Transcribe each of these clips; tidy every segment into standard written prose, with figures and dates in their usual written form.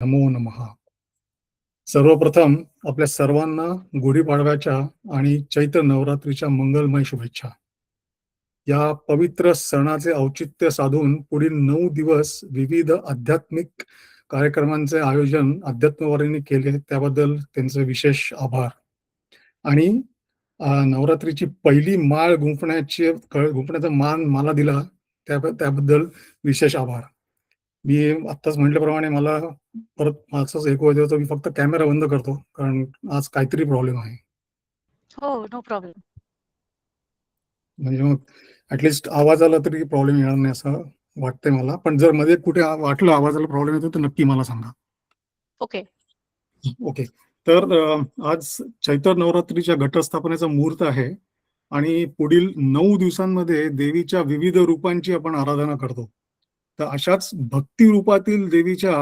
नमो नमः. सर्वप्रथम आपल्या सर्वांना गुढीपाडव्याच्या आणि चैत्र नवरात्रीच्या मंगलमय शुभेच्छा. या पवित्र सणाचे औचित्य साधून पुढील 9 दिवस विविध आध्यात्मिक कार्यक्रमांचे आयोजन अध्यात्मवादींनी केले, त्याबद्दल त्यांचे विशेष आभार. आणि नवरात्रीची पहिली माळ गुंफण्याचा मान मला दिला, त्याबद्दल विशेष आभार. मी आत्ताच म्हटल्याप्रमाणे मला परत असंच ऐकू येतं, तर मी फक्त कॅमेरा बंद करतो, कारण आज काहीतरी प्रॉब्लेम आहे. हो, नो प्रॉब्लेम. म्हणजे मग ॲटलीस्ट आवाजाला तरी प्रॉब्लेम येणार नाही असं वाटतंय मला. पण जर मध्ये कुठे वाटलं आवाजाला प्रॉब्लेम येतो, तर नक्की मला सांगा. ओके. ओके. तर आज चैत्र नवरात्रीच्या घटस्थापनेचा मुहूर्त आहे आणि पुढील 9 दिवसांमध्ये देवीच्या विविध रूपांची आपण आराधना करतो. तर अशाच भक्ती रूपातील देवीच्या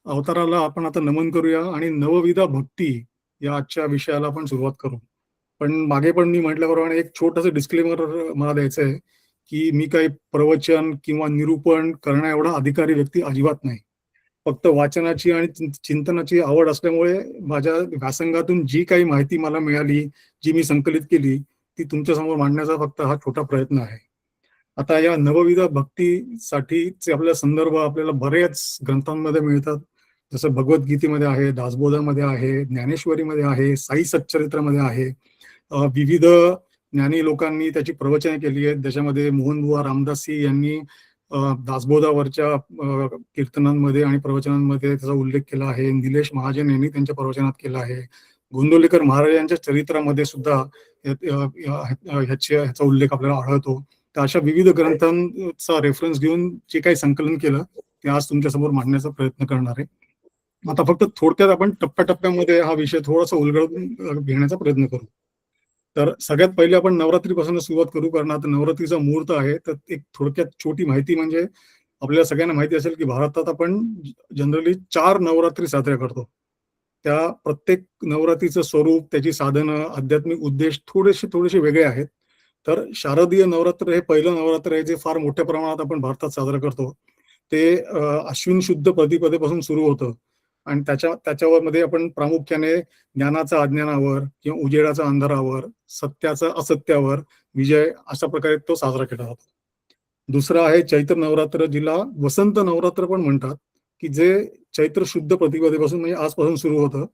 अवताराला आपण आता नमन करूया आणि नवविधा भक्ती या आजच्या विषयाला आपण सुरुवात करू. पण मागे पण मी म्हटल्याप्रमाणे एक छोटंसं डिस्क्लेमर मला द्यायचं आहे, की मी काही प्रवचन किंवा निरूपण करण्या एवढा अधिकारी व्यक्ती अजिबात नाही. फक्त वाचनाची आणि चिंतनाची आवड असल्यामुळे माझ्या व्यासंगातून जी काही माहिती मला मिळाली, जी मी संकलित केली, ती तुमच्यासमोर मांडण्याचा फक्त हा छोटा प्रयत्न आहे. आता या नवविध भक्तीसाठीचे आपल्याला संदर्भ आपल्याला बऱ्याच ग्रंथांमध्ये मिळतात. जसं भगवद्गीतेमध्ये आहे, दासबोधामध्ये आहे, ज्ञानेश्वरीमध्ये आहे, साई सच्चरित्रामध्ये आहे. विविध ज्ञानी लोकांनी त्याची प्रवचने केली आहेत. त्याच्यामध्ये मोहनबुवा रामदासी यांनी दासबोधावरच्या कीर्तनांमध्ये आणि प्रवचनांमध्ये त्याचा उल्लेख केला आहे. निलेश महाजन यांनी त्यांच्या प्रवचनात केला आहे. गोंदवलेकर महाराज यांच्या चरित्रामध्ये सुद्धा ह्याचा उल्लेख आपल्याला आढळतो. तर अशा विविध ग्रंथांचा रेफरन्स घेऊन जे काही संकलन केलं ते आज तुमच्यासमोर मांडण्याचा प्रयत्न करणार आहे. आता फक्त थोडक्यात आपण टप्प्याटप्प्यामध्ये हा विषय थोडासा उलगडून घेण्याचा प्रयत्न करू. तर सगळ्यात पहिले आपण नवरात्रीपासून सुरुवात करू, कारण आता नवरात्रीचा मुहूर्त आहे. तर एक थोडक्यात छोटी माहिती म्हणजे आपल्याला सगळ्यांना माहिती असेल की भारतात आपण जनरली 4 नवरात्री साजऱ्या करतो. त्या प्रत्येक नवरात्रीचं स्वरूप, त्याची साधनं, आध्यात्मिक उद्देश थोडेसे वेगळे आहेत. तर शारदीय नवरात्र हे पहिलं नवरात्र आहे, जे फार मोठ्या प्रमाणात आपण भारतात साजरं करतो. ते अश्विन शुद्ध प्रतिपदेपासून सुरू होतं आणि त्याच्यावर मध्ये आपण प्रामुख्याने ज्ञानाचा अज्ञानावर किंवा उजेडाचा अंधारावर, सत्याचा असत्यावर विजय अशा प्रकारे तो साजरा केला जातो. दुसरं आहे चैत्र नवरात्र, जिला वसंत नवरात्र पण म्हणतात, की जे चैत्र शुद्ध प्रतिपदेपासून म्हणजे आजपासून सुरू होतं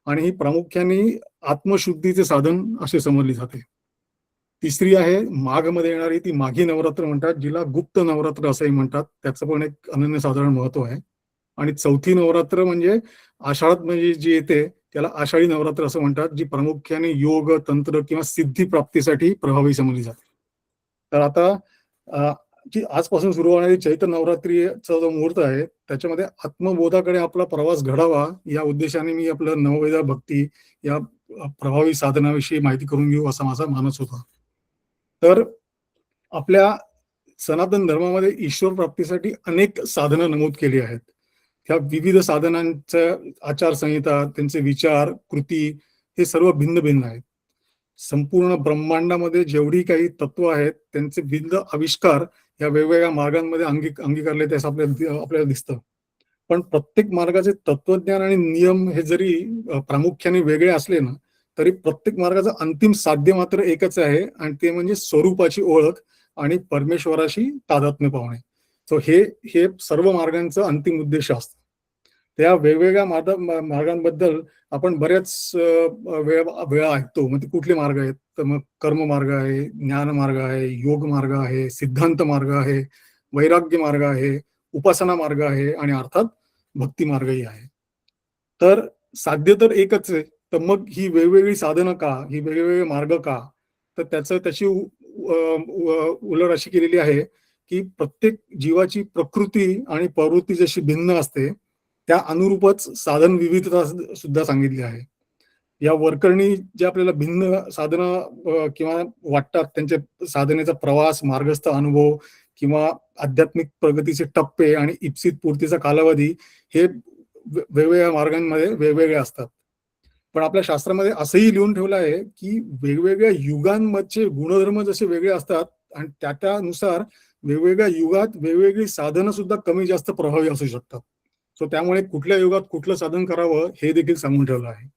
आणि ही प्रामुख्याने आत्मशुद्धीचे साधन असे समजली जाते. तिसरी आहे माघमध्ये येणारी, ती माघी नवरात्र म्हणतात, जिला गुप्त नवरात्र असंही म्हणतात. त्याचं पण एक अनन्यसाधारण महत्व आहे. आणि चौथी नवरात्र म्हणजे आषाढात म्हणजे जी येते त्याला आषाढी नवरात्र असं म्हणतात, जी प्रामुख्याने योग, तंत्र किंवा सिद्धी प्राप्तीसाठी प्रभावी समजली जाते. तर आता जी आजपासून सुरू होणारी चैत्र नवरात्रीचा जो मुहूर्त आहे त्याच्यामध्ये आत्मबोधाकडे आपला प्रवास घडावा या उद्देशाने मी आपलं नवविधा भक्ती या प्रभावी साधनाविषयी माहिती करून घेऊ असा माझा मानस होता. तर आपल्या सनातन धर्मामध्ये ईश्वर प्राप्तीसाठी अनेक साधनं नमूद केली आहेत. ह्या विविध साधनांच्या आचारसंहिता, त्यांचे विचार, कृती हे सर्व भिन्न भिन्न आहेत. संपूर्ण ब्रह्मांडामध्ये जेवढी काही तत्व आहेत त्यांचे भिन्न आविष्कार या वेगवेगळ्या मार्गांमध्ये अंगीकारले ते आपल्याला दिसतं. पण प्रत्येक मार्गाचे तत्वज्ञान आणि नियम हे जरी प्रामुख्याने वेगळे असले ना, तरी प्रत्येक मार्गाचं अंतिम साध्य मात्र एकच आहे आणि ते म्हणजे स्वरूपाची ओळख आणि परमेश्वराशी तादात्म्य पावणे. सो हे सर्व मार्गांचा अंतिम उद्देश असतं. त्या वेगवेगळ्या मार्गांबद्दल आपण बऱ्याच वेळा ऐकतो. मग ते कुठले मार्ग आहेत? तर मग कर्म मार्ग आहे, ज्ञान मार्ग आहे, योग मार्ग आहे, सिद्धांत मार्ग आहे, वैराग्य मार्ग आहे, उपासना मार्ग आहे आणि अर्थात भक्ती मार्गही आहे. तर साध्य तर एकच आहे. तर मग ही वेगवेगळी साधनं का? ही वेगवेगळे मार्ग का? तर त्याची उलट अशी केलेली आहे की प्रत्येक जीवाची प्रकृती आणि प्रवृत्ती जशी भिन्न असते, त्या अनुरूपच साधन विविधता सुद्धा सांगितली आहे. या वरकरणी जे आपल्याला भिन्न साधनं किंवा वाटतात, त्यांचे साधनेचा प्रवास, मार्गस्थ अनुभव किंवा आध्यात्मिक प्रगतीचे टप्पे आणि इप्सित पूर्तीचा कालावधी हे वेगवेगळ्या मार्गांमध्ये वेगवेगळे असतात. पण आपल्या शास्त्रामध्ये असंही लिहून ठेवलं आहे की वेगवेगळ्या युगांमध्ये गुणधर्म जसे वेगळे असतात आणि त्यानुसार वेगवेगळ्या युगात वेगवेगळी साधनं सुद्धा कमी जास्त प्रभावी असू शकतात. सो त्यामुळे कुठल्या युगात कुठलं साधन करावं हे देखील सांगून ठेवलं आहे.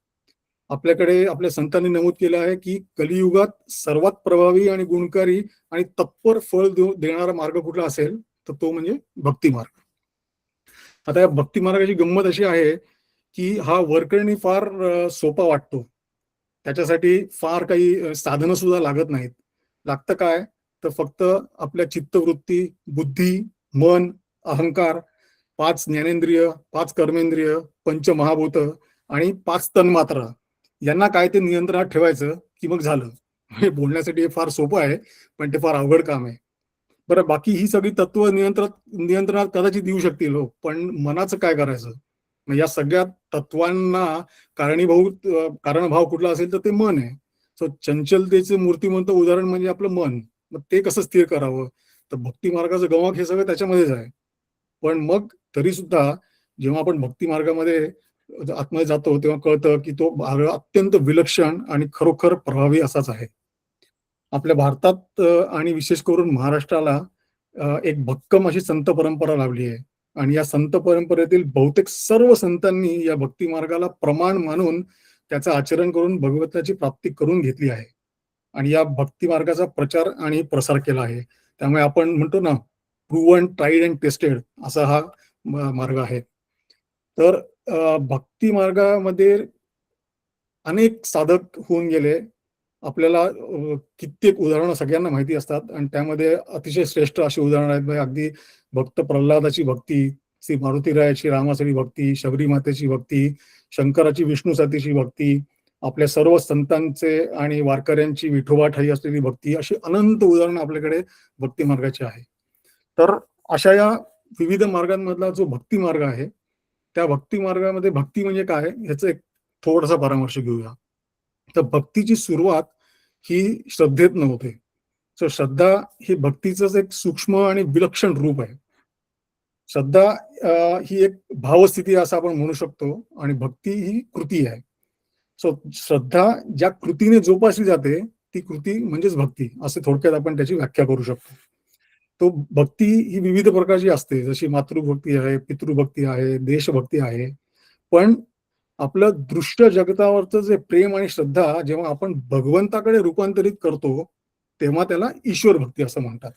आपल्याकडे आपल्या संतांनी नमूद केलं आहे की कलियुगात सर्वात प्रभावी आणि गुणकारी आणि तत्पर फळ देणारा मार्ग कुठला असेल तर तो म्हणजे भक्ती मार्ग. आता या भक्ती मार्गाची गंमत अशी आहे की हा वरकरणी फार सोपा वाटतो. त्याच्यासाठी फार काही साधनं सुद्धा लागत नाहीत. लागतं काय तर फक्त आपल्या चित्तवृत्ती, बुद्धी, मन, अहंकार, 5 ज्ञानेंद्रिय, 5 कर्मेंद्रिय, पंचमहाभूत आणि 5 तन्मात्रा यांना काय ते नियंत्रणात ठेवायचं की मग झालं. हे बोलण्यासाठी हे फार सोपं आहे, पण ते फार अवघड काम आहे. बरं, बाकी ही सगळी तत्व नियंत्रणात कदाचित येऊ शकतील हो, पण मनाचं काय करायचं? मग या सगळ्या तत्वांना कारणभाव कुठला असेल तर ते मन आहे. सो चंचलतेचे मूर्तिमंत उदाहरण म्हणजे आपलं मन. मग ते कसं स्थिर करावं? तर भक्ती मार्गाचं गमक हे सगळं त्याच्यामध्येच आहे. पण मग तरी सुद्धा जेव्हा आपण भक्ती मार्गामध्ये आतमध्ये जातो तेव्हा कळतं की तो मार्ग अत्यंत विलक्षण आणि खरोखर प्रभावी असाच आहे. आपल्या भारतात आणि विशेष करून महाराष्ट्राला एक भक्कम अशी संत परंपरा लाभली आहे आणि या संत परंपरेतील बहुतेक सर्व संतांनी या भक्ती मार्गाला प्रमाण मानून त्याचं आचरण करून भगवंताची प्राप्ती करून घेतली आहे आणि या भक्ती मार्गाचा प्रचार आणि प्रसार केला आहे. त्यामुळे आपण म्हणतो ना, प्रूव्हन, ट्राईड अँड टेस्टेड असा हा मार्ग आहे. तर भक्ती मार्गामध्ये अनेक साधक होऊन गेले. आपल्याला कित्येक उदाहरणं सगळ्यांना माहिती असतात आणि त्यामध्ये अतिशय श्रेष्ठ अशी उदाहरणं आहेत. म्हणजे अगदी भक्त प्रल्हादाची भक्ती, श्री मारुतीरायाची रामासाठी भक्ती, शबरी मातेची भक्ती, शंकराची विष्णूसाठीची भक्ती, आपल्या सर्व संतांचे आणि वारकऱ्यांची विठोबा ठाई असलेली भक्ती, अशी अनंत उदाहरणं आपल्याकडे भक्ती मार्गाची आहे. तर अशा या विविध मार्गांमधला जो भक्ती मार्ग आहे, त्या भक्ती मार्गामध्ये भक्ती म्हणजे काय ह्याचं एक थोडासा परामर्श घेऊया. तर भक्तीची सुरुवात ही श्रद्धेत नव्हते. तर श्रद्धा ही भक्तीचंच एक सूक्ष्म आणि विलक्षण रूप आहे. श्रद्धा ही एक भावस्थिती असं आपण म्हणू शकतो आणि भक्ती ही कृती आहे. सो श्रद्धा ज्या कृतीने जोपासली जाते ती कृती म्हणजेच भक्ती, असं थोडक्यात आपण त्याची व्याख्या करू शकतो. तो भक्ती ही विविध प्रकारची असते, जशी मातृभक्ती आहे, पितृभक्ती आहे, देशभक्ती आहे. पण आपलं दृश्य जगतावरचं जे प्रेम आणि श्रद्धा जेव्हा आपण भगवंताकडे रूपांतरित करतो तेव्हा त्याला ईश्वर भक्ती असं म्हणतात.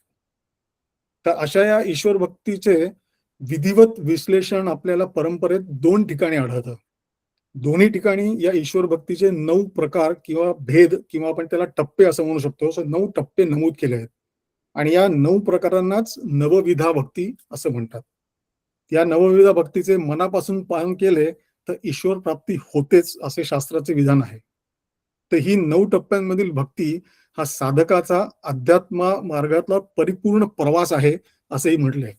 तर अशा या ईश्वर भक्तीचे विधिवत विश्लेषण आपल्याला परंपरेत 2 ठिकाणी आढळतं. दोन्ही ठिकाणी या ईश्वर भक्तीचे 9 प्रकार किंवा भेद किंवा आपण त्याला टप्पे असं म्हणू शकतो. 9 टप्पे नमूद केले आहेत आणि या 9 प्रकारांनाच नवविधा भक्ती असं म्हणतात. या नवविधा भक्तीचे मनापासून पालन केले तर ईश्वर प्राप्ती होतेच असे शास्त्राचे विधान आहे. तर ही 9 टप्प्यांमधील भक्ती हा साधकाचा अध्यात्म मार्गातला परिपूर्ण प्रवास आहे असंही म्हटलंय.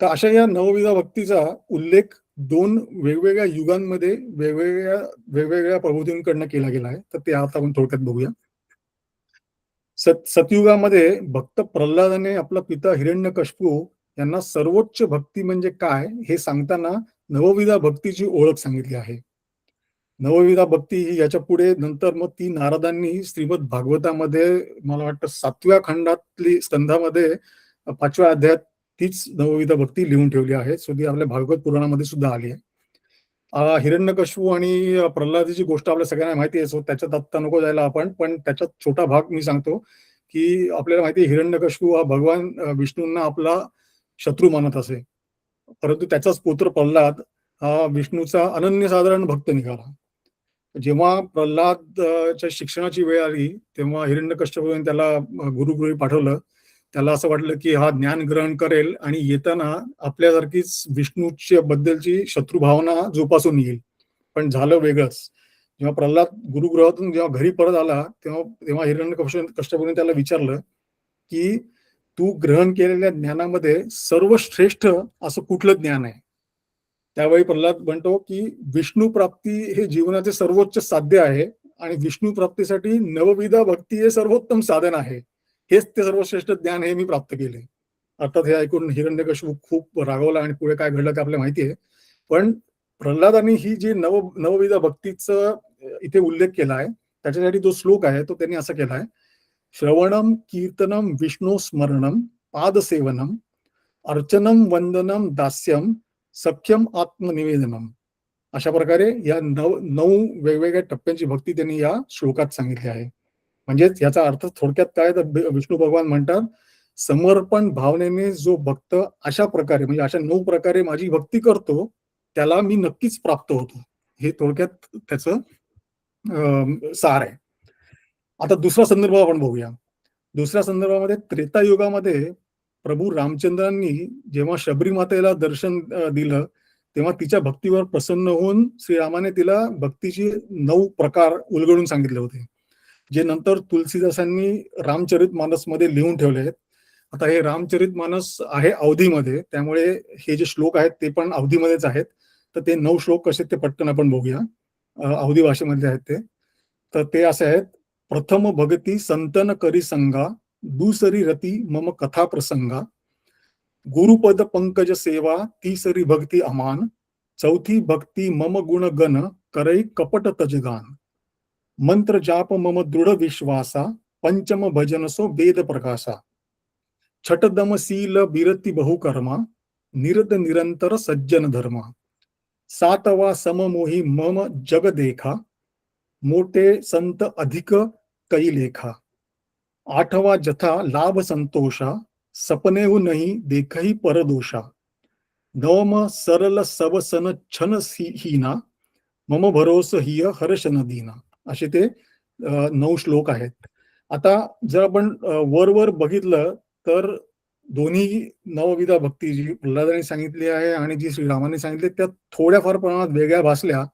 तर अशा या नवविधा भक्तीचा उल्लेख 2 वेगवेगळ्या युगांमध्ये वेगवेगळ्या प्रबोधींकडनं केला गेला आहे. तर ते आता आपण थोडक्यात बघूया. सतयुगामध्ये भक्त प्रल्हादाने आपला पिता हिरण्यकशिपू यांना सर्वोच्च भक्ती म्हणजे काय हे सांगताना नवविधा भक्तीची ओळख सांगितली आहे. नवविधा भक्ती ही याच्या पुढे नंतर मग ती नारदांनी श्रीमद भागवतामध्ये मला वाटतं 7व्या खंडातली स्कंधामध्ये 5व्या अध्यायात तीच नवविधा भक्ती लिहून ठेवली आहे. सो ती आपल्या भागवत पुराणामध्ये सुद्धा आली आहे. हिरण्यकशिपू आणि प्रल्हादाची गोष्ट आपल्या सगळ्यांना माहिती आहे. सो त्याच्यात आत्ता नको जायला आपण, पण त्याच्यात छोटा भाग मी सांगतो की आपल्याला माहिती आहे हिरण्यकशिपू हा भगवान विष्णूंना आपला शत्रू मानत असे, परंतु त्याचाच पुत्र प्रल्हाद हा विष्णूचा अनन्यसाधारण भक्त निघाला. जेव्हा प्रल्हादच्या शिक्षणाची वेळ आली तेव्हा हिरण्यकशिपूने त्याला गुरुगृही पाठवलं. त्याला असं वाटलं की हा ज्ञान ग्रहण करेल आणि येताना आपल्यासारखीच विष्णूच्या बद्दलची शत्रुभावना जोपासून येईल, पण झालं वेगळंच. जेव्हा प्रल्हाद गुरुगृहातून जेव्हा घरी परत आला तेव्हा तेव्हा हिरण्यकशिपूने त्याला विचारलं की तू ग्रहण केलेल्या ज्ञानामध्ये सर्वश्रेष्ठ असं कुठलं ज्ञान आहे? त्यावेळी प्रल्हाद म्हणतो की विष्णू प्राप्ती हे जीवनाचे सर्वोच्च साध्य आहे आणि विष्णू प्राप्तीसाठी नवविधा भक्ती हे सर्वोत्तम साधन आहे. हेच ते सर्वश्रेष्ठ ज्ञान हे मी प्राप्त केले. अर्थात हे ऐकून हिरण्यकशिपू खूप रागवला आणि पुढे काय घडलं ते आपल्याला माहिती आहे. पण प्रल्हादांनी ही जी नवविधा भक्तीचं इथे उल्लेख केला आहे त्याच्यासाठी जो श्लोक आहे तो त्यांनी असा केला आहे. श्रवणम कीर्तनम विष्णू स्मरणम पादसेवनम अर्चनम वंदनम दास्यम सख्यम आत्मनिवेदनम. अशा प्रकारे या 9 वेगवेगळ्या टप्प्यांची भक्ती त्यांनी या श्लोकात सांगितली आहे. म्हणजेच याचा अर्थ थोडक्यात काय, तर विष्णू भगवान म्हणतात, समर्पण भावनेने जो भक्त अशा प्रकारे म्हणजे अशा 9 प्रकारे माझी भक्ती करतो, त्याला मी नक्कीच प्राप्त होतो. हे थोडक्यात त्याचं सार आहे. आता दुसरा संदर्भ आपण बघूया. दुसऱ्या संदर्भामध्ये त्रेतायुगामध्ये प्रभू रामचंद्रांनी जेव्हा शबरी मातेला दर्शन दिलं, तेव्हा तिच्या भक्तीवर प्रसन्न होऊन श्रीरामाने तिला भक्तीचे 9 प्रकार उलगडून सांगितले होते, जे नंतर तुलसीदासांनी रामचरितमानसमध्ये लिहून ठेवले आहेत. आता हे रामचरितमानस आहे अवधीमध्ये, त्यामुळे हे जे श्लोक आहेत ते पण अवधीमध्येच आहेत. तर ते 9 श्लोक कसे ते पटकन आपण बघूया. अवधी भाषेमध्ये आहेत ते. तर ते असे आहेत: प्रथम भगती संतन करी संगा, दुसरी रती मम कथा प्रसंगा, गुरुपद पंकज सेवा, तिसरी भक्ती अमान, चौथी भक्ती मम गुण गण, करई कपट तजगान, मंत्र जाप मम दृढ विश्वासा, पंचम भजन सो वेद प्रकाशा, छटदम शील बिरती बहुकर्मा, निरत निरंतर सज्जन धर्मा, सातवा सममोही मम जग देखा, मोठे संत अधिक कै लेखा, आठवा जथा लाभ संतोषा, सपनेहु नहीं देखही परदोषा, नवम सरल सवसन छन हीना, मम भरोस हिय हर्ष नदीना. असे ते 9 श्लोक आहेत. आता जर आपण वर बघितलं तर दोन्ही नवविधा भक्ती जी प्रल्हादाने सांगितली आहे आणि जी श्रीरामाने सांगितली त्या थोड्याफार प्रमाणात वेगळ्या भासल्या,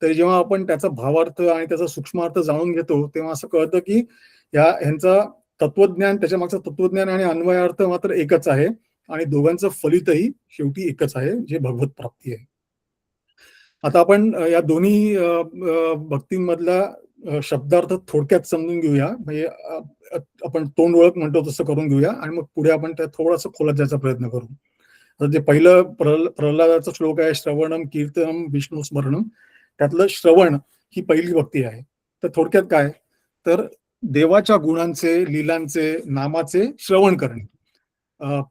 तरी जेव्हा आपण त्याचा भावार्थ आणि त्याचा सूक्ष्मार्थ जाणून घेतो तेव्हा असं कळतं की ह्यांचा तत्वज्ञान, त्याच्या मागचं तत्वज्ञान आणि अन्वयार्थ मात्र एकच आहे आणि दोघांचं फलितही शेवटी एकच आहे, जे भगवत प्राप्ती आहे. आता आपण या दोन्ही भक्तींमधला शब्दार्थ थोडक्यात समजून घेऊया. म्हणजे आपण तोंड ओळख म्हणतो तसं करून घेऊया आणि मग पुढे आपण त्या थोडंसं खोलात जायचा प्रयत्न करू. तर जे पहिलं प्रल्हादाचा श्लोक आहे, श्रवणम कीर्तनम विष्णू स्मरणम, त्यातलं श्रवण ही पहिली भक्ती आहे. तर थोडक्यात काय, तर देवाच्या गुणांचे, लीलांचे, नामाचे श्रवण करणे.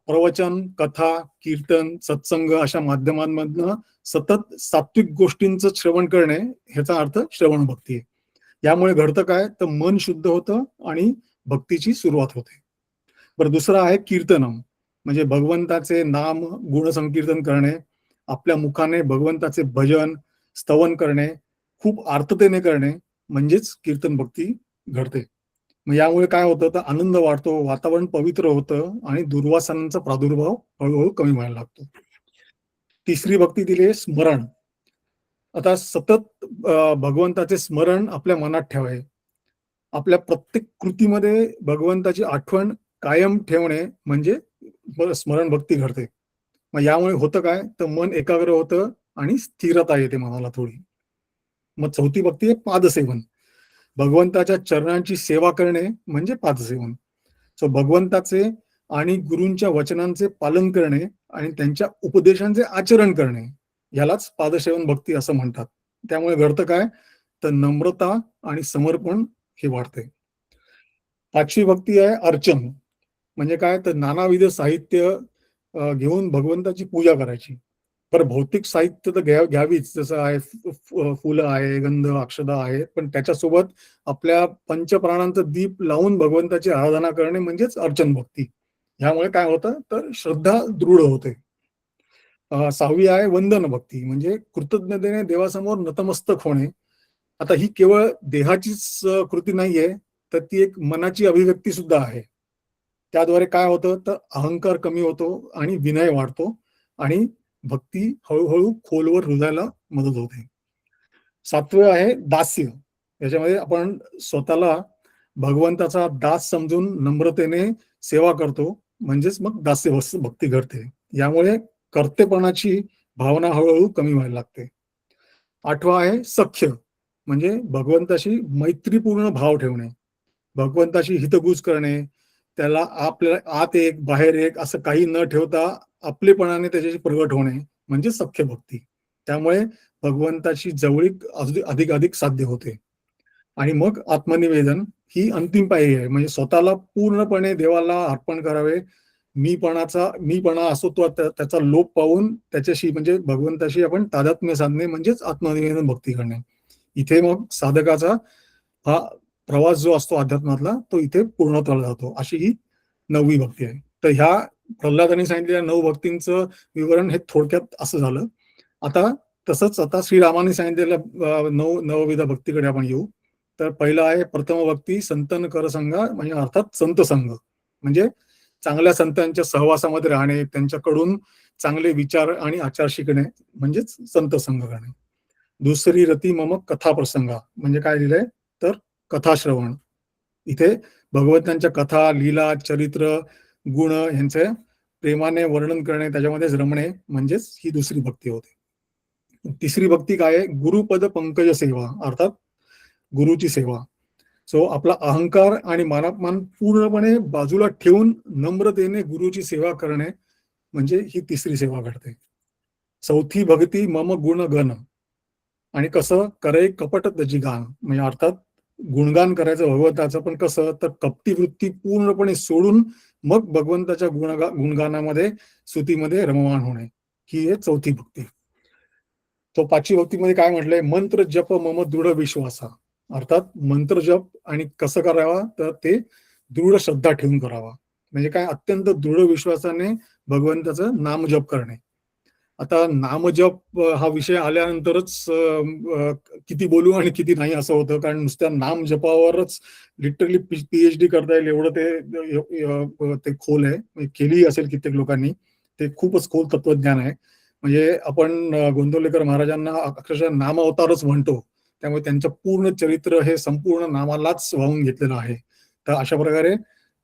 प्रवचन, कथा, कीर्तन, सत्संग अशा माध्यमांमधनं सतत सात्विक गोष्टींचं श्रवण करणे, ह्याचा अर्थ श्रवण भक्ती आहे. यामुळे घडतं काय, तर मन शुद्ध होतं आणि भक्तीची सुरुवात होते. बरं, दुसरं आहे कीर्तनम, म्हणजे भगवंताचे नाम गुण संकीर्तन करणे, आपल्या मुखाने भगवंताचे भजन स्तवन करणे, खूप आर्ततेने करणे, म्हणजेच कीर्तन भक्ती घडते. मग यामुळे काय होतं, तर आनंद वाढतो, वातावरण पवित्र होतं आणि दुर्वासनांचा प्रादुर्भाव हळूहळू कमी व्हायला लागतो. तिसरी भक्ती दिली स्मरण. आता सतत भगवंताचे स्मरण आपल्या मनात ठेवावे, आपल्या प्रत्येक कृतीमध्ये भगवंताची आठवण कायम ठेवणे, म्हणजे स्मरण भक्ती घडते. मग यामुळे होतं काय, तर मन एकाग्र होतं आणि स्थिरता येते मनाला थोडी. मग चौथी भक्ती आहे पादसेवन. भगवंताच्या चरणांची सेवा करणे म्हणजे पादसेवन. सो भगवंताचे आणि गुरूंच्या वचनांचे पालन करणे आणि त्यांच्या उपदेशांचे आचरण करणे, यालाच पादसेवन भक्ती असं म्हणतात. त्यामुळे घडतं काय, तर नम्रता आणि समर्पण हे वाढते. पाचवी भक्ती आहे अर्चन. म्हणजे काय, तर नानाविध साहित्य घेऊन भगवंताची पूजा करायची. तर भौतिक साहित्य तर घ्यावीच, जसं आहे फुलं आहे, गंध अक्षदा आहे, पण त्याच्यासोबत आपल्या पंचप्राणांचं दीप लावून भगवंताची आराधना करणे म्हणजेच अर्चन भक्ती. ह्यामुळे काय होतं, तर श्रद्धा दृढ होते. सहावी आहे वंदन भक्ती, म्हणजे कृतज्ञतेने देवासमोर नतमस्तक होणे. आता ही केवळ देहाचीच कृती नाहीये, तर ती एक मनाची अभिव्यक्ती सुद्धा आहे. त्याद्वारे काय होतं, तर अहंकार कमी होतो आणि विनय वाढतो आणि भक्ती हळूहळू खोलवर रुजायला मदत होते. सातवे आहे दास्य. याच्यामध्ये आपण स्वतःला भगवंताचा दास समजून नम्रतेने सेवा करतो, म्हणजेच मग दास्य भक्ती घडते. यामुळे कर्तेपणाची भावना हळूहळू कमी व्हायला लागते. आठवा आहे सख्य, म्हणजे भगवंताशी मैत्रीपूर्ण भाव ठेवणे, भगवंताशी हितगुज करणे, त्याला आपल्याला आत एक बाहेर एक असं काही न ठेवता आपलेपणाने त्याच्याशी प्रगट होणे म्हणजे सख्य भक्ती. त्यामुळे भगवंताची जवळीक अधिक साध्य होते. आणि मग आत्मनिवेदन ही अंतिम पायरी आहे, म्हणजे स्वतःला पूर्णपणे देवाला अर्पण करावे, मीपणा असो तो त्याचा लोप पाहून त्याच्याशी म्हणजे भगवंताशी आपण तादात्म्य साधणे म्हणजेच आत्मनिवेदन भक्ती करणे. इथे मग साधकाचा हा प्रवास जो असतो अध्यात्मातला तो इथे पूर्णत्वाला जातो. अशी ही 9वी भक्ती आहे. तर ह्या प्रल्हादांनी सांगितलेल्या 9 भक्तींचं विवरण हे थोडक्यात असं झालं. आता तसंच आता श्रीरामाने सांगितलेल्या 9 नवविध भक्तीकडे आपण येऊ. तर पहिलं आहे प्रथम भक्ती संतन करसंगा म्हणजे अर्थात संत संघ. म्हणजे चांगल्या संतांच्या सहवासामध्ये राहणे, त्यांच्याकडून चांगले विचार आणि आचार शिकणे म्हणजेच संत संघ करणे. दुसरी रती मम कथा प्रसंगा म्हणजे काय लिहिलंय तर कथाश्रवण. इथे भगवंतांच्या कथा, लीला, चरित्र, गुण यांचे प्रेमाने वर्णन करणे, त्याच्यामध्येच रमणे म्हणजेच ही दुसरी भक्ती होते. तिसरी भक्ती काय आहे गुरुपद पंकज सेवा अर्थात गुरुची सेवा. सो आपला अहंकार आणि मानापमान पूर्णपणे बाजूला ठेवून नम्रतेने गुरुची सेवा करणे म्हणजे ही तिसरी सेवा घडते. चौथी भक्ती मम गुण गण आणि कसं करे कपट तजी गान म्हणजे अर्थात गुणगान करायचं भगवंताचं पण कसं तर कपटी वृत्ती पूर्णपणे सोडून मग भगवंताच्या गुणगानामध्ये स्तुतीमध्ये रममाण होणे ही आहे चौथी भक्ती. तो 5वी भक्तीमध्ये काय म्हटलंय मंत्र जप मम दृढ विश्वासा अर्थात मंत्र जप आणि कसं करावा तर ते दृढ श्रद्धा ठेवून करावा. म्हणजे काय अत्यंत दृढ विश्वासाने भगवंताचं नामजप करणे. आता नामजप हा विषय आल्यानंतरच किती बोलू आणि किती नाही असं होतं कारण नुसत्या नाम जपावरच लिटरली PhD करता येईल एवढं ते खोल आहे. केली असेल कित्येक लोकांनी. ते खूपच खोल तत्वज्ञान आहे. म्हणजे आपण गोंदवलेकर महाराजांना अक्षरशः नाम अवतारच म्हणतो. त्यामुळे त्यांचं पूर्ण चरित्र हे संपूर्ण नामालाच वाहून घेतलेलं आहे. तर अशा प्रकारे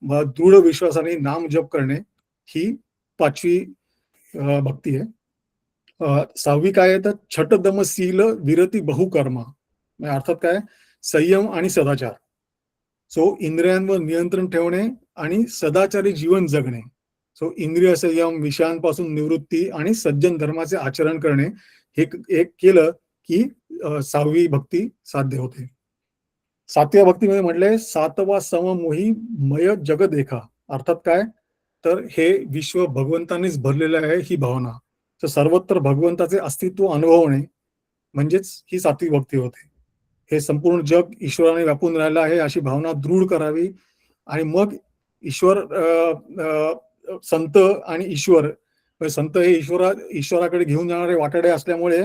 दृढ विश्वासाने नाम जप करणे ही 5वी भक्ती आहे. 6वी काय आहे तर छटदमशील विरती बहुकर्मा अर्थात काय संयम आणि सदाचार. सो इंद्रियांवर नियंत्रण ठेवणे आणि सदाचारी जीवन जगणे. सो इंद्रिय संयम विषयांपासून निवृत्ती आणि सज्जन धर्माचे आचरण करणे हे एक केलं की 6वी भक्ती साध्य होते. 7व्या भक्तीमध्ये म्हटलंय सातवा सममोही मय जग देखा अर्थात काय तर हे विश्व भगवंतानेच भरलेलं आहे ही भावना. तर सर्वत्र भगवंताचे अस्तित्व अनुभवणे म्हणजेच ही 7वी भक्ती होते. हे संपूर्ण जग ईश्वराने व्यापून राहिलं आहे अशी भावना दृढ करावी आणि मग ईश्वर संत आणि ईश्वर संत हे ईश्वराकडे घेऊन जाणारे वाटाडे असल्यामुळे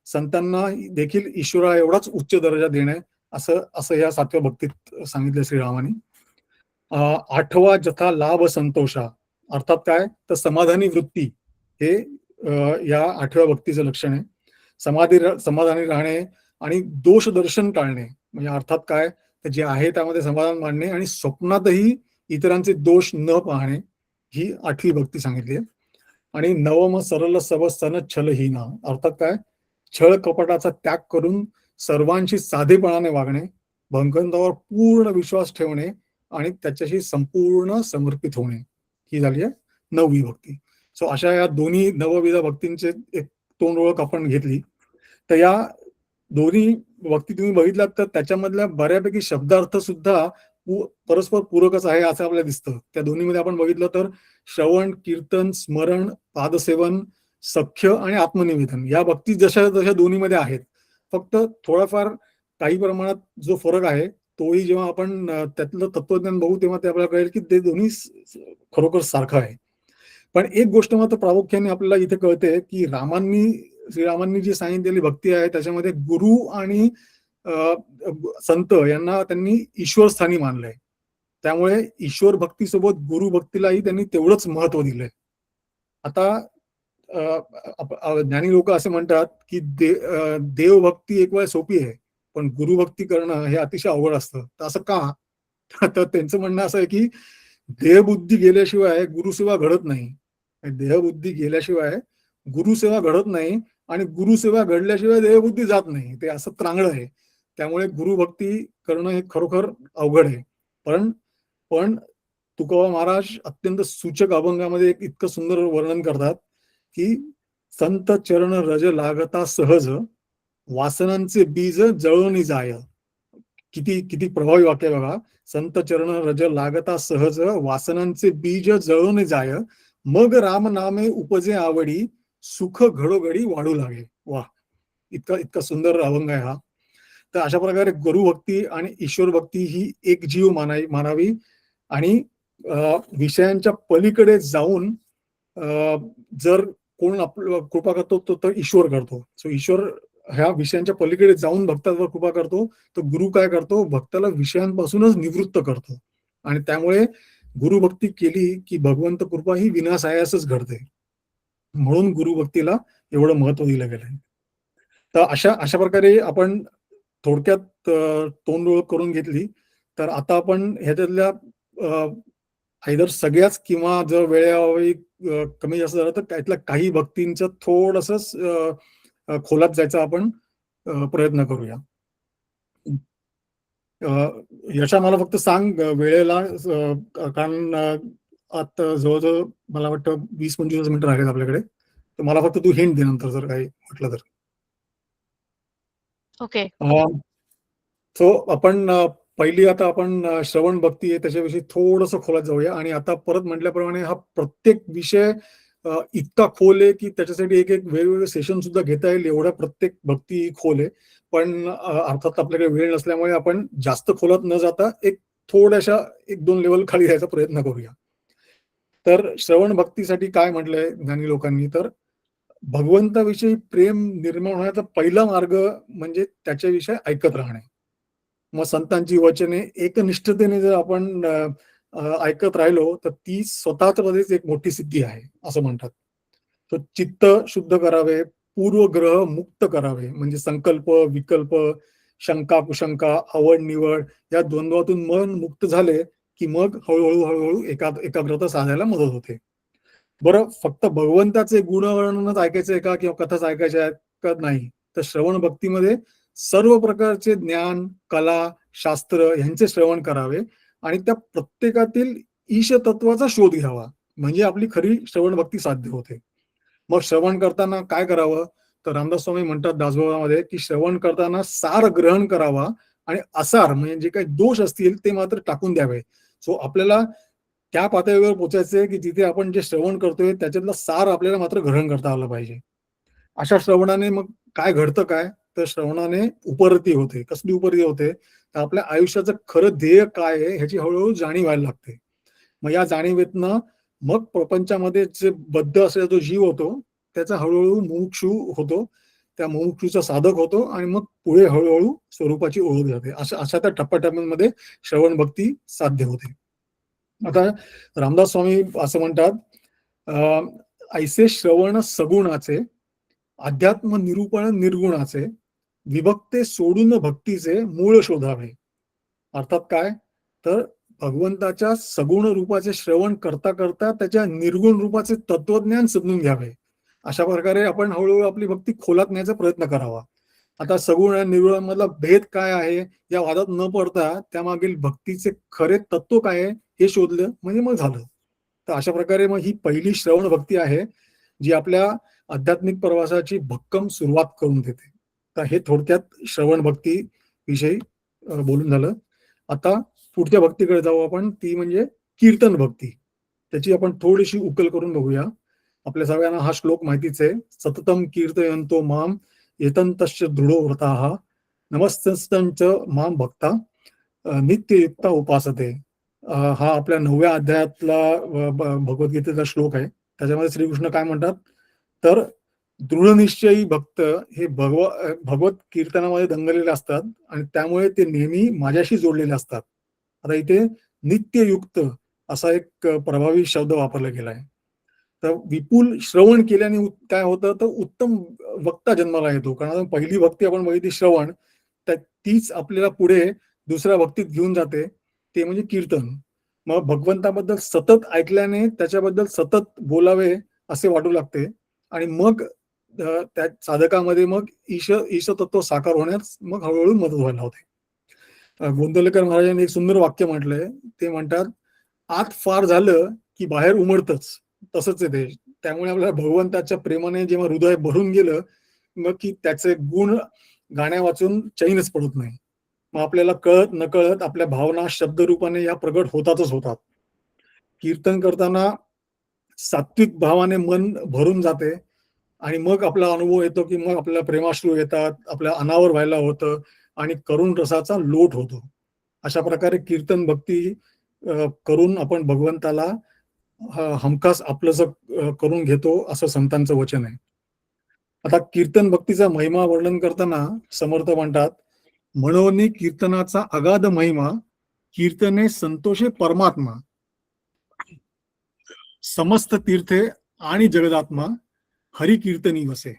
संतांना देखील ईश्वरा एवढाच उच्च दर्जा देणे असं या 7व्या भक्तीत सांगितलं श्रीरामाने. 8वा जथा लाभ संतोषा अर्थात काय तर समाधानी वृत्ती हे या 8व्या भक्तीचं लक्षण आहे. समाधानी राहणे आणि दोष दर्शन टाळणे म्हणजे अर्थात काय तर जे आहे त्यामध्ये समाधान मानणे आणि स्वप्नातही इतरांचे दोष न पाहणे ही 8वी भक्ती सांगितली आहे. आणि 9वम सरल सब सन छलहीना अर्थात काय छळ कपटाचा त्याग करून सर्वांशी साधेपणाने वागणे, भगवंतावर पूर्ण विश्वास ठेवणे आणि त्याच्याशी संपूर्ण समर्पित होणे ही झाली आहे 9वी भक्ती. सो अशा या दोन्ही नवविध भक्तींचे एक तोंड ओळख आपण घेतली. तर या दोन्ही भक्ती तुम्ही बघितलात तर त्याच्यामधल्या बऱ्यापैकी शब्दार्थ सुद्धा परस्पर पूरकच आहे असं आपल्याला दिसतं. त्या दोन्हीमध्ये आपण बघितलं तर श्रवण, कीर्तन, स्मरण, पादसेवन, सख्य आणि आत्मनिवेदन या भक्ती जशा जशा दोन्हीमध्ये आहेत. फक्त थोडाफार काही प्रमाणात जो फरक आहे तोही जेव्हा आपण त्यातलं तत्वज्ञान बघू तेव्हा ते आपल्याला कळेल की ते दोन्ही खरोखर सारखं आहे. पण एक गोष्ट मात्र प्रामुख्याने आपल्याला इथे कळते की श्रीरामांनी जी सांगितलेली भक्ती आहे त्याच्यामध्ये गुरु आणि संत यांना त्यांनी ईश्वर स्थानी मानलंय. त्यामुळे ईश्वर भक्तीसोबत गुरु भक्तीलाही त्यांनी तेवढंच महत्व दिलंय. आता ज्ञानी लोक असे म्हणतात की देवभक्ती एक वेळ सोपी आहे पण गुरुभक्ती करणं हे अतिशय अवघड असतं. तर असं का तर त्यांचं म्हणणं असं आहे की देहबुद्धी गेल्याशिवाय गुरुसेवा घडत नाही. देहबुद्धी गेल्याशिवाय गुरुसेवा घडत नाही आणि गुरुसेवा घडल्याशिवाय देहबुद्धी जात नाही. ते असं त्रांगड आहे. त्यामुळे गुरुभक्ती करणं हे खरोखर अवघड आहे. पण तुकोबा महाराज अत्यंत सूचक अभंगामध्ये एक इतकं सुंदर वर्णन करतात की संत चरण रज लागता सहज वासनांचे बीज जळून जाय. किती प्रभावी वाक्य बघा. संत चरण रज लागता सहज, वासनांचे बीज जळून जाय, मग राम नामे उपजे आवडी, सुख घडोघडी वाढू लागे. वा, इतका इतका सुंदर अभंग आहे हा. तर अशा प्रकारे गुरुभक्ती आणि ईश्वर भक्ती ही एक जीव मानावी आणि विषयांच्या पलीकडे जाऊन जर कोण आपलं कृपा करतो तर ईश्वर करतो. सो ईश्वर ह्या विषयांच्या पलीकडे जाऊन भक्तांवर कृपा करतो, तर गुरु काय करतो, भक्ताला विषयांपासूनच निवृत्त करतो. आणि त्यामुळे गुरुभक्ती केली की भगवंत कृपा ही विनासायासच घडते. म्हणून गुरुभक्तीला एवढं महत्व दिलं गेलंय. तर अशा अशा प्रकारे आपण थोडक्यात तोंड ओळख करून घेतली. तर आता आपण ह्याच्यातल्या आयदर सगळ्याच किंवा जर वेळेअभावी कमी जास्त झालं तर त्यातल्या काही भक्तींचं थोडंसं खोलात जायचा आपण प्रयत्न करूया. यशा मला फक्त सांग वेळेला, कारण आता जवळजवळ मला वाटतं 20-25 मिनिटं राहिलेत आपल्याकडे. तर मला फक्त तू हिंट दे नंतर जर काही म्हटलं तर. ओके. सो आपण पहिली आता आपण श्रवण भक्ती आहे त्याच्याविषयी थोडंसं खोलात जाऊया. आणि आता परत म्हटल्याप्रमाणे हा प्रत्येक विषय इतका खोल आहे की त्याच्यासाठी एक एक वेगवेगळे सेशन सुद्धा घेता येईल, एवढ्या प्रत्येक भक्ती खोल आहे. पण अर्थात आपल्याकडे वेळ नसल्यामुळे आपण जास्त खोलात न जाता एक थोड्याशा 1-2 लेवल खाली जायचा प्रयत्न करूया. तर श्रवण भक्तीसाठी काय म्हटलंय ज्ञानी लोकांनी, तर भगवंताविषयी प्रेम निर्माण होण्याचा पहिला मार्ग म्हणजे त्याच्याविषयी ऐकत राहणे. मग संतांची वचने एकनिष्ठतेने जर आपण ऐकत राहिलो तर ती स्वतःच मध्येच एक मोठी सिद्धी आहे असं म्हणतात. तर चित्त शुद्ध करावे, पूर्वग्रह मुक्त करावे, म्हणजे संकल्प विकल्प, शंका कुशंका, आवड निवड या द्वंद्वातून मन मुक्त झाले की मग हळूहळू हळूहळू एकाग्रता साधायला मदत होते. बरं, फक्त भगवंताचे गुणवर्णनच ऐकायचंय का किंवा कथाच ऐकायच्या आहेत का, नाही. तर श्रवण भक्तीमध्ये सर्व प्रकारचे ज्ञान, कला, शास्त्र यांचे श्रवण करावे आणि त्या प्रत्येकातील ईश तत्वाचा शोध घ्यावा, म्हणजे आपली खरी श्रवण भक्ती साध्य होते. मग श्रवण करताना काय करावं, तर रामदास स्वामी म्हणतात दासबोधामध्ये की श्रवण करताना सार ग्रहण करावा आणि असार म्हणजे जे काही दोष असतील ते मात्र टाकून द्यावे. सो आपल्याला त्या पातळीवर पोहोचायचंय की जिथे आपण जे श्रवण करतोय त्याच्यातलं सार आपल्याला मात्र ग्रहण करता आलं पाहिजे. अशा श्रवणाने मग काय घडतं, काय तर श्रवणाने उपरती होते. कसली उपरती होते, तर आपल्या आयुष्याचं खरं ध्येय काय आहे ह्याची हळूहळू जाणीव व्हायला लागते. मग या जाणीवेतनं मग प्रपंचामध्ये जे बद्ध असलेला जो जीव होतो त्याचा हळूहळू मुमुक्षू होतो, त्या मुमुक्षूचा साधक होतो आणि मग पुढे हळूहळू स्वरूपाची ओळख जाते. अशा अशा त्या टप्प्याटप्प्यांमध्ये श्रवण भक्ती साध्य होते. आता रामदास स्वामी असं म्हणतात, ऐसे श्रवण सगुणाचे, अध्यात्म निरूपण निर्गुणाचे, विभक्ते सोडून भक्तीचे मूळ शोधावे. अर्थात काय, तर भगवंताच्या सगुण रूपाचे श्रवण करता करता त्याच्या निर्गुण रूपाचे तत्वज्ञान समजून घ्यावे. अशा प्रकारे आपण हळूहळू आपली भक्ती खोलात न्यायचा प्रयत्न करावा. आता सगुण आणि निर्गुणामधला भेद काय आहे या वादात न पडता त्यामागील भक्तीचे खरे तत्व काय आहे हे शोधलं म्हणजे मग झालं. तर अशा प्रकारे मग ही पहिली श्रवण भक्ती आहे जी आपल्या आध्यात्मिक प्रवासाची भक्कम सुरुवात करून देते. तर हे थोडक्यात श्रवण भक्ती विषयी बोलून झालं. आता पुढच्या भक्तीकडे जाऊ आपण, ती म्हणजे कीर्तन भक्ती. त्याची आपण थोडीशी उकल करून बघूया. आपल्या सगळ्यांना हा श्लोक माहितीच आहे. सततम कीर्तयन्तो माम येतंतश्च दृढो व्रताः, नमस्तंच माम भक्ता नित्ययुक्ता उपासते. हा आपल्या 9व्या अध्यायातला भगवद्गीतेचा श्लोक आहे. त्याच्यामध्ये श्रीकृष्ण काय म्हणतात, तर दृढनिश्चयी भक्त हे भगवत कीर्तनामध्ये दंगलेले असतात आणि त्यामुळे ते नेहमी माझ्याशी जोडलेले असतात. आता इथे नित्ययुक्त असा एक प्रभावी शब्द वापरला गेला आहे. तर विपुल श्रवण केल्याने काय होतं, तर उत्तम वक्ता जन्माला येतो. कारण पहिली भक्ती आपण बघितली श्रवण, तर तीच आपल्याला पुढे दुसऱ्या भक्तीत घेऊन जाते, ते म्हणजे कीर्तन. मग भगवंताबद्दल सतत ऐकल्याने त्याच्याबद्दल सतत बोलावे असे वाटू लागते आणि मग त्या साधकामध्ये मग ईशतत्व साकार होण्यास मग हळूहळू मदत व्हायला होते. गोंदवलेकर महाराजांनी एक सुंदर वाक्य म्हटलंय. ते म्हणतात, आत फार झालं की बाहेर उमडतच. तसंच आहे ते. त्यामुळे आपल्याला भगवंताच्या प्रेमाने जेव्हा हृदय भरून गेलं मग की त्याचे गुण गाण्या वाचून चैनच पडत नाही. मग आपल्याला कळत नकळत आपल्या भावना शब्दरूपाने या प्रगट होतातच होतात. कीर्तन करताना सात्विक भावाने मन भरून जाते आणि मग आपला अनुभव येतो की मग आपल्याला प्रेमाश्रू येतात, आपल्या अनावर व्हायला होतं आणि करुण रसाचा लोट होतो. अशा प्रकारे कीर्तन भक्ती करून आपण भगवंताला हमखास आपलंसं करून घेतो, असं संतांचं वचन आहे. आता कीर्तन भक्तीचा महिमा वर्णन करताना समर्थ म्हणतात, म्हणून कीर्तनाचा अगाध महिमा, कीर्तने संतोषे परमात्मा, समस्त तीर्थे आणि जगदात्मा, हरी कीर्तनी वसे.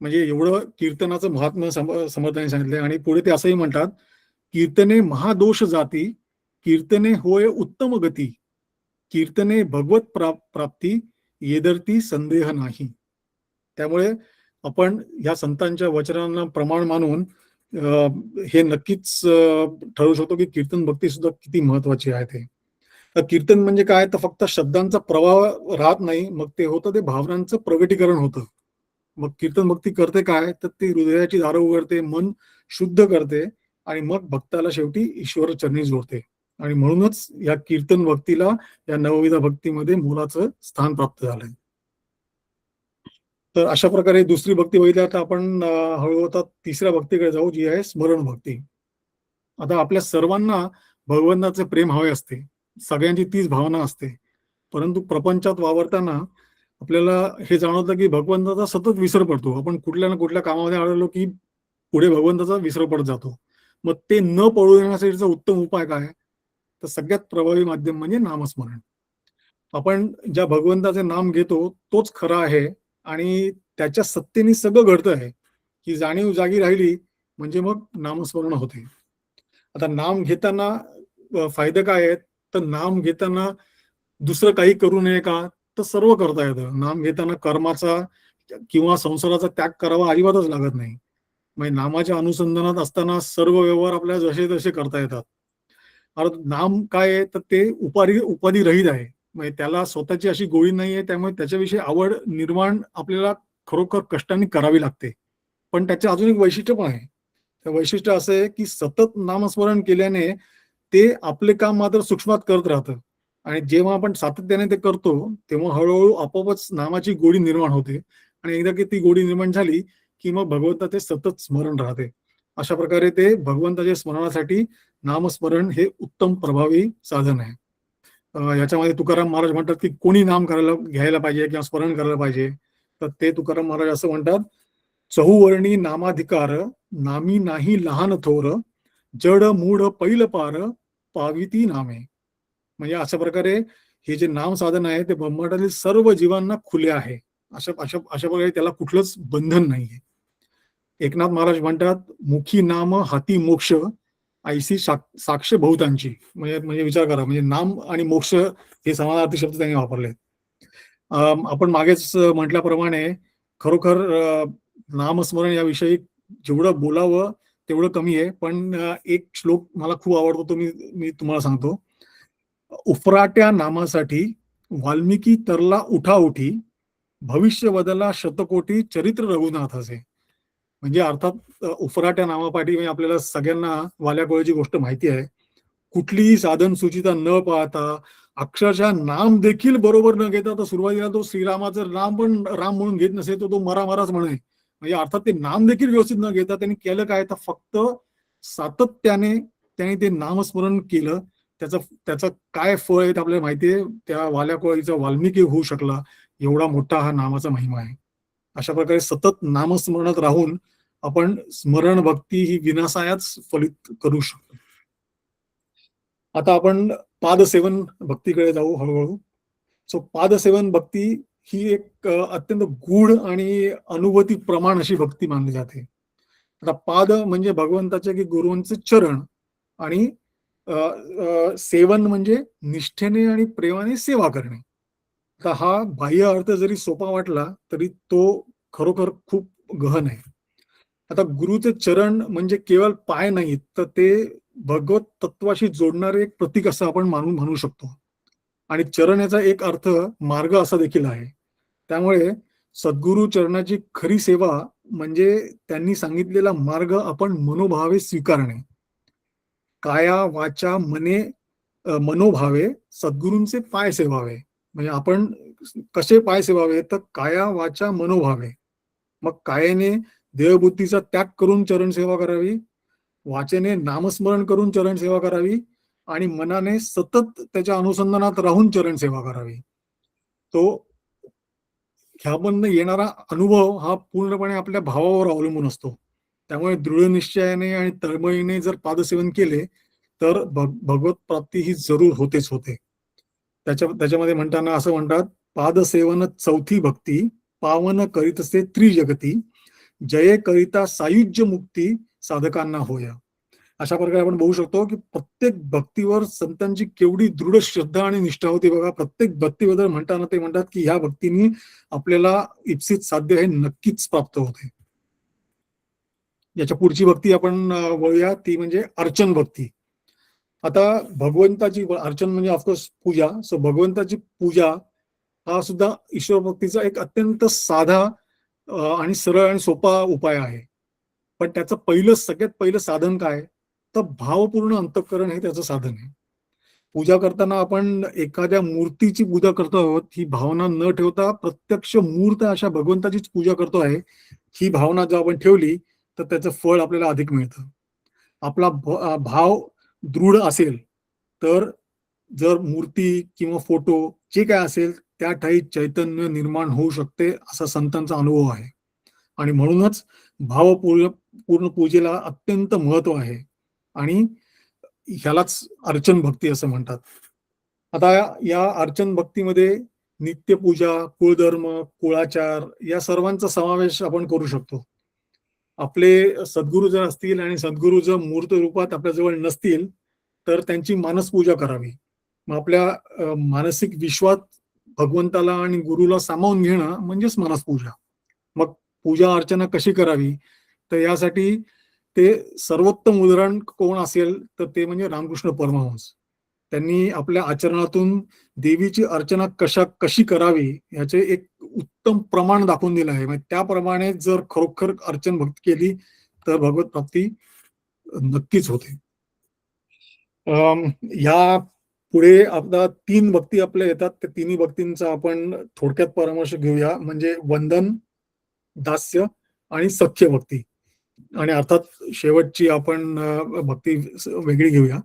म्हणजे एवढं कीर्तनाचं महात्म्य समर्थांनी सांगितलंय. आणि पुढे ते असंही म्हणतात, कीर्तने महादोष जाती, कीर्तने होय उत्तम गती, कीर्तने भगवत प्राप्ती, येदरती संदेह नाही. त्यामुळे आपण ह्या संतांच्या वचनांना प्रमाण मानून हे नक्कीच ठरवू शकतो की कीर्तन भक्ती सुद्धा किती महत्वाची आहे ते. तर कीर्तन म्हणजे काय, तर फक्त शब्दांचा प्रवाह राहत नाही, मग ते होतं ते भावनांचं प्रगटीकरण होतं. मग कीर्तन भक्ती करते काय, तर ती हृदयाची दारं उघडते, मन शुद्ध करते आणि मग भक्ताला शेवटी ईश्वर चरणी जोडते. आणि म्हणूनच या कीर्तन भक्तीला, या नवविध भक्तीमध्ये मोलाचं स्थान प्राप्त झालंय. तर अशा प्रकारे दुसरी भक्ती बघितली. आता आपण हळूहळू आता तिसऱ्या भक्तीकडे जाऊ, जी आहे स्मरण भक्ती. आता आपल्या सर्वांना भगवंताचे प्रेम हवे असते, सगळ्यांची तीच भावना असते. परंतु प्रपंचात वावरताना आपल्याला हे जाणवतं की भगवंताचा सतत विसर पडतो. आपण कुठल्या ना कुठल्या कामामध्ये आढळलो की पुढे भगवंताचा विसर पडत जातो. मग ते न पडू देण्यासाठीचा उत्तम उपाय काय, तर सगळ्यात प्रभावी माध्यम म्हणजे नामस्मरण. आपण ज्या भगवंताचे नाम घेतो तोच खरा आहे आणि त्याच्या सत्तेने सगळं घडतं आहे, ही जाणीव जागी राहिली म्हणजे मग नामस्मरण होते. आता नाम घेताना फायदे काय आहेत, तर नाम घेताना दुसरं काही करू नये का, तर सर्व करता येतं. नाम घेताना कर्माचा किंवा संसाराचा त्याग करावा अजिबातच लागत नाही. म्हणजे नामाच्या अनुसंधानात असताना सर्व व्यवहार आपल्याला जसे तसे करता येतात. अर्थात नाम काय आहे, तर ते उपाधी रहित आहे. म्हणजे त्याला स्वतःची अशी गोडी नाहीये, त्यामुळे त्याच्याविषयी आवड निर्माण आपल्याला खरोखर कष्टाने करावी लागते. पण त्याचे अजून एक वैशिष्ट्य पण आहे. ते वैशिष्ट्य असं आहे की सतत नामस्मरण केल्याने ते आपले काम मात्र सूक्ष्मात करत राहतं आणि जेव्हा आपण सातत्याने ते करतो तेव्हा हळूहळू आपोआपच नामाची गोडी निर्माण होते आणि एकदा की ती गोडी निर्माण झाली की मग भगवंताचे सतत स्मरण राहते. अशा प्रकारे ते भगवंताच्या स्मरणासाठी नामस्मरण हे उत्तम प्रभावी साधन आहे. याच्यामध्ये तुकाराम महाराज म्हणतात की कोणी नाम घ्यायला पाहिजे किंवा स्मरण करायला पाहिजे, तर ते तुकाराम महाराज असं म्हणतात, चहुवर्णी नामाधिकार, नामी नाही लहान थोर, जड मूढ पैल पार, पाविती नामे. म्हणजे अशा प्रकारे हे जे नाम साधन आहे ते ब्रह्मांडातील सर्व जीवांना खुले आहे. अशा अशा अशा प्रकारे त्याला कुठलंच बंधन नाहीये. एकनाथ महाराज म्हणतात, मुखी नाम हाती मोक्ष, ऐसी साक्ष बहुतांची. म्हणजे म्हणजे विचार करा, म्हणजे नाम आणि मोक्ष हे समानार्थी शब्द त्यांनी वापरले. आपण मागेच म्हटल्याप्रमाणे खरोखर नामस्मरण याविषयी जेवढं बोलावं तेवढं कमी आहे. पण एक श्लोक मला खूप आवडतो, तो मी तुम्हाला सांगतो. उफराट्या नामासाठी वाल्मिकी तरला उठाउठी, भविष्य बदला शतकोटी चरित्र रघुनाथाचे. म्हणजे अर्थात उफराट्या नामापाठी म्हणजे आपल्याला सगळ्यांना वाल्याकोळ्याची गोष्ट माहिती आहे. कुठलीही साधन सुचिता न पाहता अक्षरशः नाम देखील बरोबर न घेता, तर सुरुवातीला तो श्रीरामाचं नाम पण राम म्हणून घेत नसेल, तो मराच म्हणे. म्हणजे अर्थात ते नाम देखील व्यवस्थित न घेता त्यांनी केलं काय, तर फक्त सातत्याने त्याने ते नामस्मरण केलं. त्याचं त्याचं काय फळ आहे आपल्याला माहितीये. त्या वाल्याकोळीचा वाल्मिकी होऊ शकला, एवढा मोठा हा नामाचा महिमा आहे. अशा प्रकारे सतत नामस्मरणात राहून आपण स्मरण भक्ती ही विनासायाच फलित करू शकतो. आता आपण पादसेवन भक्तीकडे जाऊ हळूहळू. सो पादसेवन भक्ती ही एक अत्यंत गूढ आणि अनुभूती प्रमाण अशी भक्ती मानली जाते. आता पाद म्हणजे भगवंताचे की गुरुंचे चरण आणि सेवन म्हणजे निष्ठेने आणि प्रेमाने सेवा करणे. तर हा बाह्य अर्थ जरी सोपा वाटला तरी तो खरोखर खूप गहन आहे. आता गुरुचे चरण म्हणजे केवळ पाय नाहीत, तर ते भगवत तत्वाशी जोडणारे एक प्रतीक असं आपण म्हणू शकतो. आणि चरण याचा एक अर्थ मार्ग असा देखील आहे. त्यामुळे सद्गुरु चरणाची खरी सेवा म्हणजे त्यांनी सांगितलेला मार्ग आपण मनोभावे स्वीकारणे. काया वाचा मने मनोभावे सद्गुरूंचे पाय सेवावे. म्हणजे आपण कसे पाय सेवावे, तर काया वाचा मनोभावे. मग कायाने देहबुद्धीचा त्याग करून चरण सेवा करावी, वाचेने नामस्मरण करून चरण सेवा करावी आणि मनाने सतत त्याच्या अनुसंधानात राहून चरण सेवा करावी. तो ह्यामधनं येणारा अनुभव हा पूर्णपणे आपल्या भावावर अवलंबून असतो. त्यामुळे दृढ निश्चयाने आणि तळमळीने जर पादसेवन केले तर भगवत प्राप्ती ही जरूर होतेच होते. त्याच्यामध्ये म्हणताना असं म्हणतात, पादसेवन चौथी भक्ती, पावन करीतसे त्रिजगती, जये करिता सायुज्य मुक्ती साधकांना होया. अशा प्रकारे आपण बघू शकतो की प्रत्येक भक्तीवर संतांची केवढी दृढ श्रद्धा आणि निष्ठा होती बघा. प्रत्येक भक्तीबद्दल म्हणताना ते म्हणतात की ह्या भक्तीने आपल्याला इप्सित साध्य हे नक्कीच प्राप्त होते. याच्या पुढची भक्ती आपण वळूया, ती म्हणजे अर्चन भक्ती. आता भगवंताची अर्चन म्हणजे ऑफकोर्स पूजा. सो भगवंताची पूजा हा सुद्धा ईश्वर भक्तीचा एक अत्यंत साधा आणि सरळ आणि सोपा उपाय आहे. पण त्याचं सगळ्यात पहिलं साधन काय, तर भावपूर्ण अंतःकरण हे त्याचं साधन आहे. पूजा करताना आपण एखाद्या मूर्तीची पूजा करतो आहोत ही भावना न ठेवता प्रत्यक्ष मूर्त अशा भगवंताचीच पूजा करतो आहे, ही भावना जर आपण ठेवली तर त्याचं फळ आपल्याला अधिक मिळतं. आपला भाव दृढ असेल तर जर मूर्ती किंवा फोटो जे काय असेल त्या ठाई चैतन्य निर्माण होऊ शकते, असा संतांचा अनुभव आहे. आणि म्हणूनच भावपूर्ण पूजेला अत्यंत महत्व आहे आणि ह्यालाच अर्चन भक्ती असं म्हणतात. आता या अर्चन भक्तीमध्ये नित्यपूजा, कुळधर्म, कुळाचार या सर्वांचा समावेश आपण करू शकतो. आपले सद्गुरू जर असतील आणि सद्गुरू जर मूर्त रूपात आपल्या जवळ नसतील तर त्यांची मानसपूजा करावी. मग आपल्या मानसिक विश्वात भगवंताला आणि गुरुला सामावून घेणं म्हणजेच मानसपूजा. मग पूजा अर्चना कशी करावी, तर यासाठी ते सर्वोत्तम उदाहरण कोण असेल तर ते म्हणजे रामकृष्ण परमहंस. त्यांनी आपल्या आचरणातून देवीची अर्चना कशी करावी याचे एक उत्तम प्रमाण दाखवून दिलं आहे. म्हणजे त्याप्रमाणे जर खरोखर अर्चन भक्ती केली तर भगवत प्राप्ती नक्कीच होते. ह्या पुढे आता 3 भक्ती आपल्या येतात. त्या तिन्ही भक्तींचा आपण थोडक्यात परामर्श घेऊया. म्हणजे वंदन, दास्य आणि सख्य भक्ती. आणि अर्थात शेवटची आपण भक्ती वेगळी घेऊया.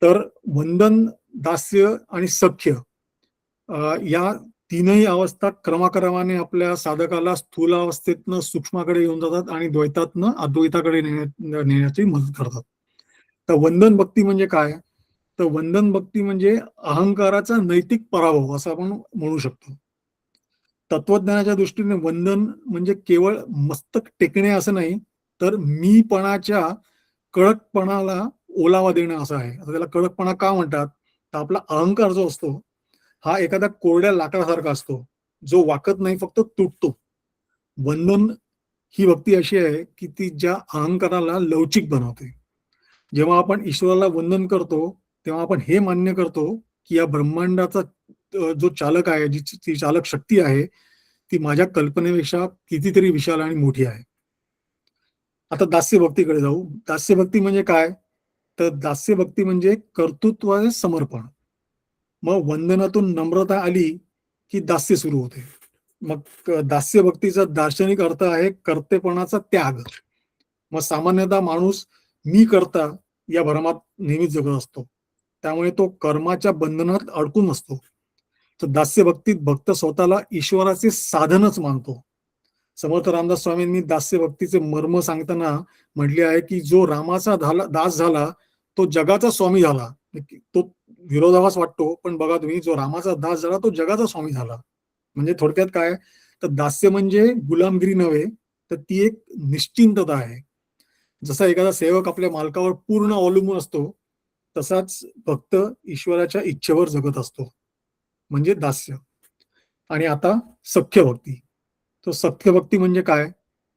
तर वंदन, दास्य आणि सख्य या तीनही अवस्था क्रमाक्रमाने आपल्या साधकाला स्थूल अवस्थेतनं सूक्ष्माकडे येऊन जातात आणि द्वैतातनं अद्वैताकडे नेण्याची मदत करतात. तर वंदन भक्ती म्हणजे काय, तर वंदन भक्ती म्हणजे अहंकाराचा नैतिक पराभव असं आपण म्हणू शकतो. तत्वज्ञानाच्या दृष्टीने वंदन म्हणजे केवळ मस्तक टेकणे असं नाही, तर मीपणाच्या कडकपणाला ओलावा देणं असं आहे. आता त्याला कडकपणा का म्हणतात, तर आपला अहंकार जो असतो हा एखाद्या कोरड्या लाकडासारखा असतो, जो वाकत नाही, फक्त तुटतो. वंदन ही भक्ती अशी आहे की ती ज्या अहंकाराला लवचिक बनवते. जेव्हा आपण ईश्वराला वंदन करतो तेव्हा आपण हे मान्य करतो की या ब्रह्मांडाचा जो चालक आहे, जी चालक शक्ती आहे, ती माझ्या कल्पनेपेक्षा कितीतरी विशाल आणि मोठी आहे. आता दास्य भक्तीकडे जाऊ. दास्य भक्ती म्हणजे काय, तर दास्य भक्ती म्हणजे कर्तृत्वाचे समर्पण. मग वंदनातून नम्रता आली की दास्य सुरू होते. मग दास्य भक्तीचा दार्शनिक अर्थ आहे कर्तेपणाचा त्याग. मग सामान्यतः माणूस मी करता या भ्रमात नेहमीच जगत असतो, त्यामुळे तो कर्माच्या बंधनात अडकून असतो. तर दास्य भक्तीत भक्त स्वतःला ईश्वराचे साधनच मानतो. समर्थ रामदास स्वामींनी दास्य भक्तीचे मर्म सांगताना म्हटले आहे की जो रामाचा दास झाला तो जगाचा स्वामी झाला. तो विरोधाभास वाटतो, पण बघा तुम्ही, जो रामाचा दास झाला तो जगाचा स्वामी झाला. म्हणजे थोडक्यात काय, तर दास्य म्हणजे गुलामगिरी नव्हे, तर ती एक निश्चिंतता आहे. जसा एखादा सेवक आपल्या मालकावर पूर्ण अवलंबून असतो, तसाच भक्त ईश्वराच्या इच्छेवर जगत असतो, म्हणजे दास्य. आणि आता सख्य भक्ती. तो सख्य भक्ती म्हणजे काय,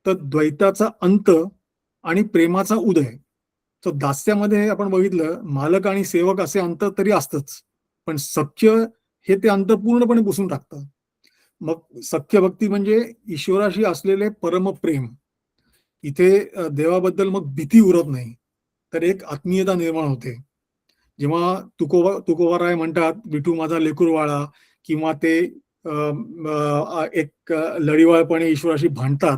तर द्वैताचा अंत आणि प्रेमाचा उदय. तर दास्यामध्ये आपण बघितलं, मालक आणि सेवक असे अंतर तरी असतच, पण सख्य हे ते अंतर पूर्णपणे पुसून टाकतं. मग सख्य भक्ती म्हणजे ईश्वराशी असलेले परमप्रेम. इथे देवाबद्दल मग भीती उरत नाही. तर एक आत्मीयता निर्माण होते. जेव्हा तुकोबाराय म्हणतात विठू माझा लेकूरवाळा, किंवा ते एक लढीवाळपणे ईश्वराशी भांडतात,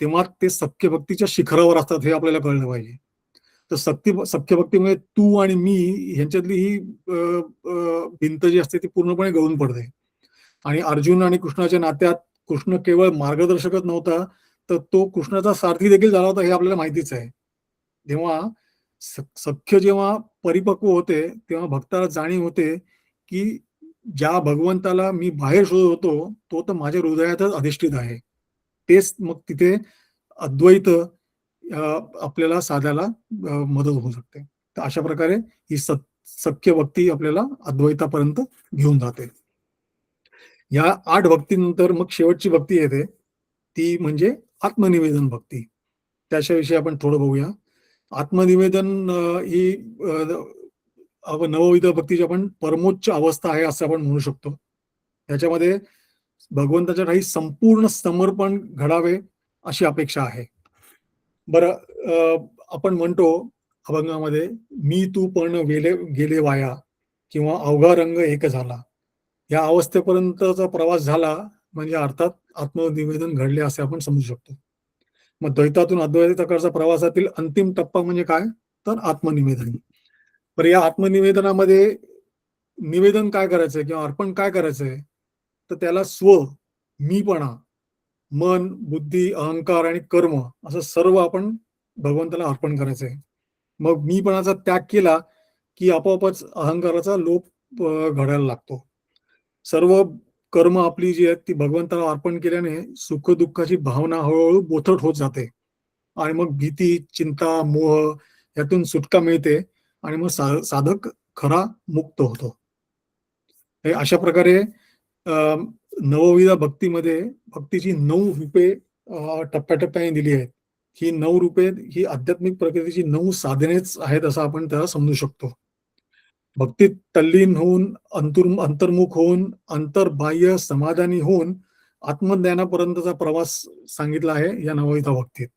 तेव्हा ते सख्य भक्तीच्या शिखरावर असतात हे आपल्याला कळलं पाहिजे. तर सख्य भक्तीमुळे तू आणि मी ह्यांच्यातली ही भिंत जी असते ती पूर्णपणे गळून पडते. आणि अर्जुन आणि कृष्णाच्या नात्यात कृष्ण केवळ मार्गदर्शकच नव्हता, तर तो कृष्णाचा सारथी देखील झाला होता हे आपल्याला माहितीच आहे. जेव्हा सख्य जेव्हा परिपक्व होते, तेव्हा भक्ताला जाणीव होते की ज्या भगवंताला मी बाहेर शोधत होतो, तो तर माझ्या हृदयातच अधिष्ठित आहे. तेच मग तिथे अद्वैत आपल्याला साधायला मदत होऊ शकते. तर अशा प्रकारे ही सख्य भक्ती आपल्याला अद्वैतापर्यंत घेऊन जाते. या 8 भक्तीनंतर मग शेवटची भक्ती येते, ती म्हणजे आत्मनिवेदन भक्ती. त्याच्याविषयी आपण थोडं बघूया. आत्मनिवेदन ही नवविध भक्तीची आपण परमोच्च अवस्था आहे असं आपण म्हणू शकतो. त्याच्यामध्ये भगवंताच्या काही संपूर्ण समर्पण घडावे अशी अपेक्षा आहे. बरं, आपण म्हणतो अभंगामध्ये, मी तू पण गेले वाया, किंवा अवघा रंग एक झाला. या अवस्थेपर्यंतचा प्रवास झाला म्हणजे अर्थात आत्मनिवेदन घडले असे आपण समजू शकतो. मग द्वैतातून अद्वैताकडचा प्रवासातील अंतिम टप्पा म्हणजे काय, तर आत्मनिवेदन. तर या आत्मनिवेदनामध्ये निवेदन काय करायचंय किंवा अर्पण काय करायचंय, तर त्याला मीपणा, मन, बुद्धी, अहंकार आणि कर्म असं सर्व आपण भगवंताला अर्पण करायचंय. मग मीपणाचा त्याग केला की आपोआपच अहंकाराचा लोप घडायला लागतो. सर्व कर्म आपली जी आहेत ती भगवंताला अर्पण केल्याने सुख दुःखाची भावना हळूहळू बोथट होत जाते, आणि मग भीती, चिंता, मोह यातून सुटका मिळते, आणि मग साधक खरा मुक्त होतो. अशा प्रकारे नवविधा भक्तीमध्ये भक्तीची 9 रूपे टप्प्याटप्प्याने दिली आहेत. ही 9 रूपे ही आध्यात्मिक प्रकृतीची 9 साधनेच आहेत असं आपण त्याला समजू शकतो. भक्तीत तल्लीन होऊन, अंतर्मुख होऊन, अंतर्बाह्य समाधानी होऊन आत्मज्ञानापर्यंतचा प्रवास सांगितला आहे या नवविधा भक्तीत.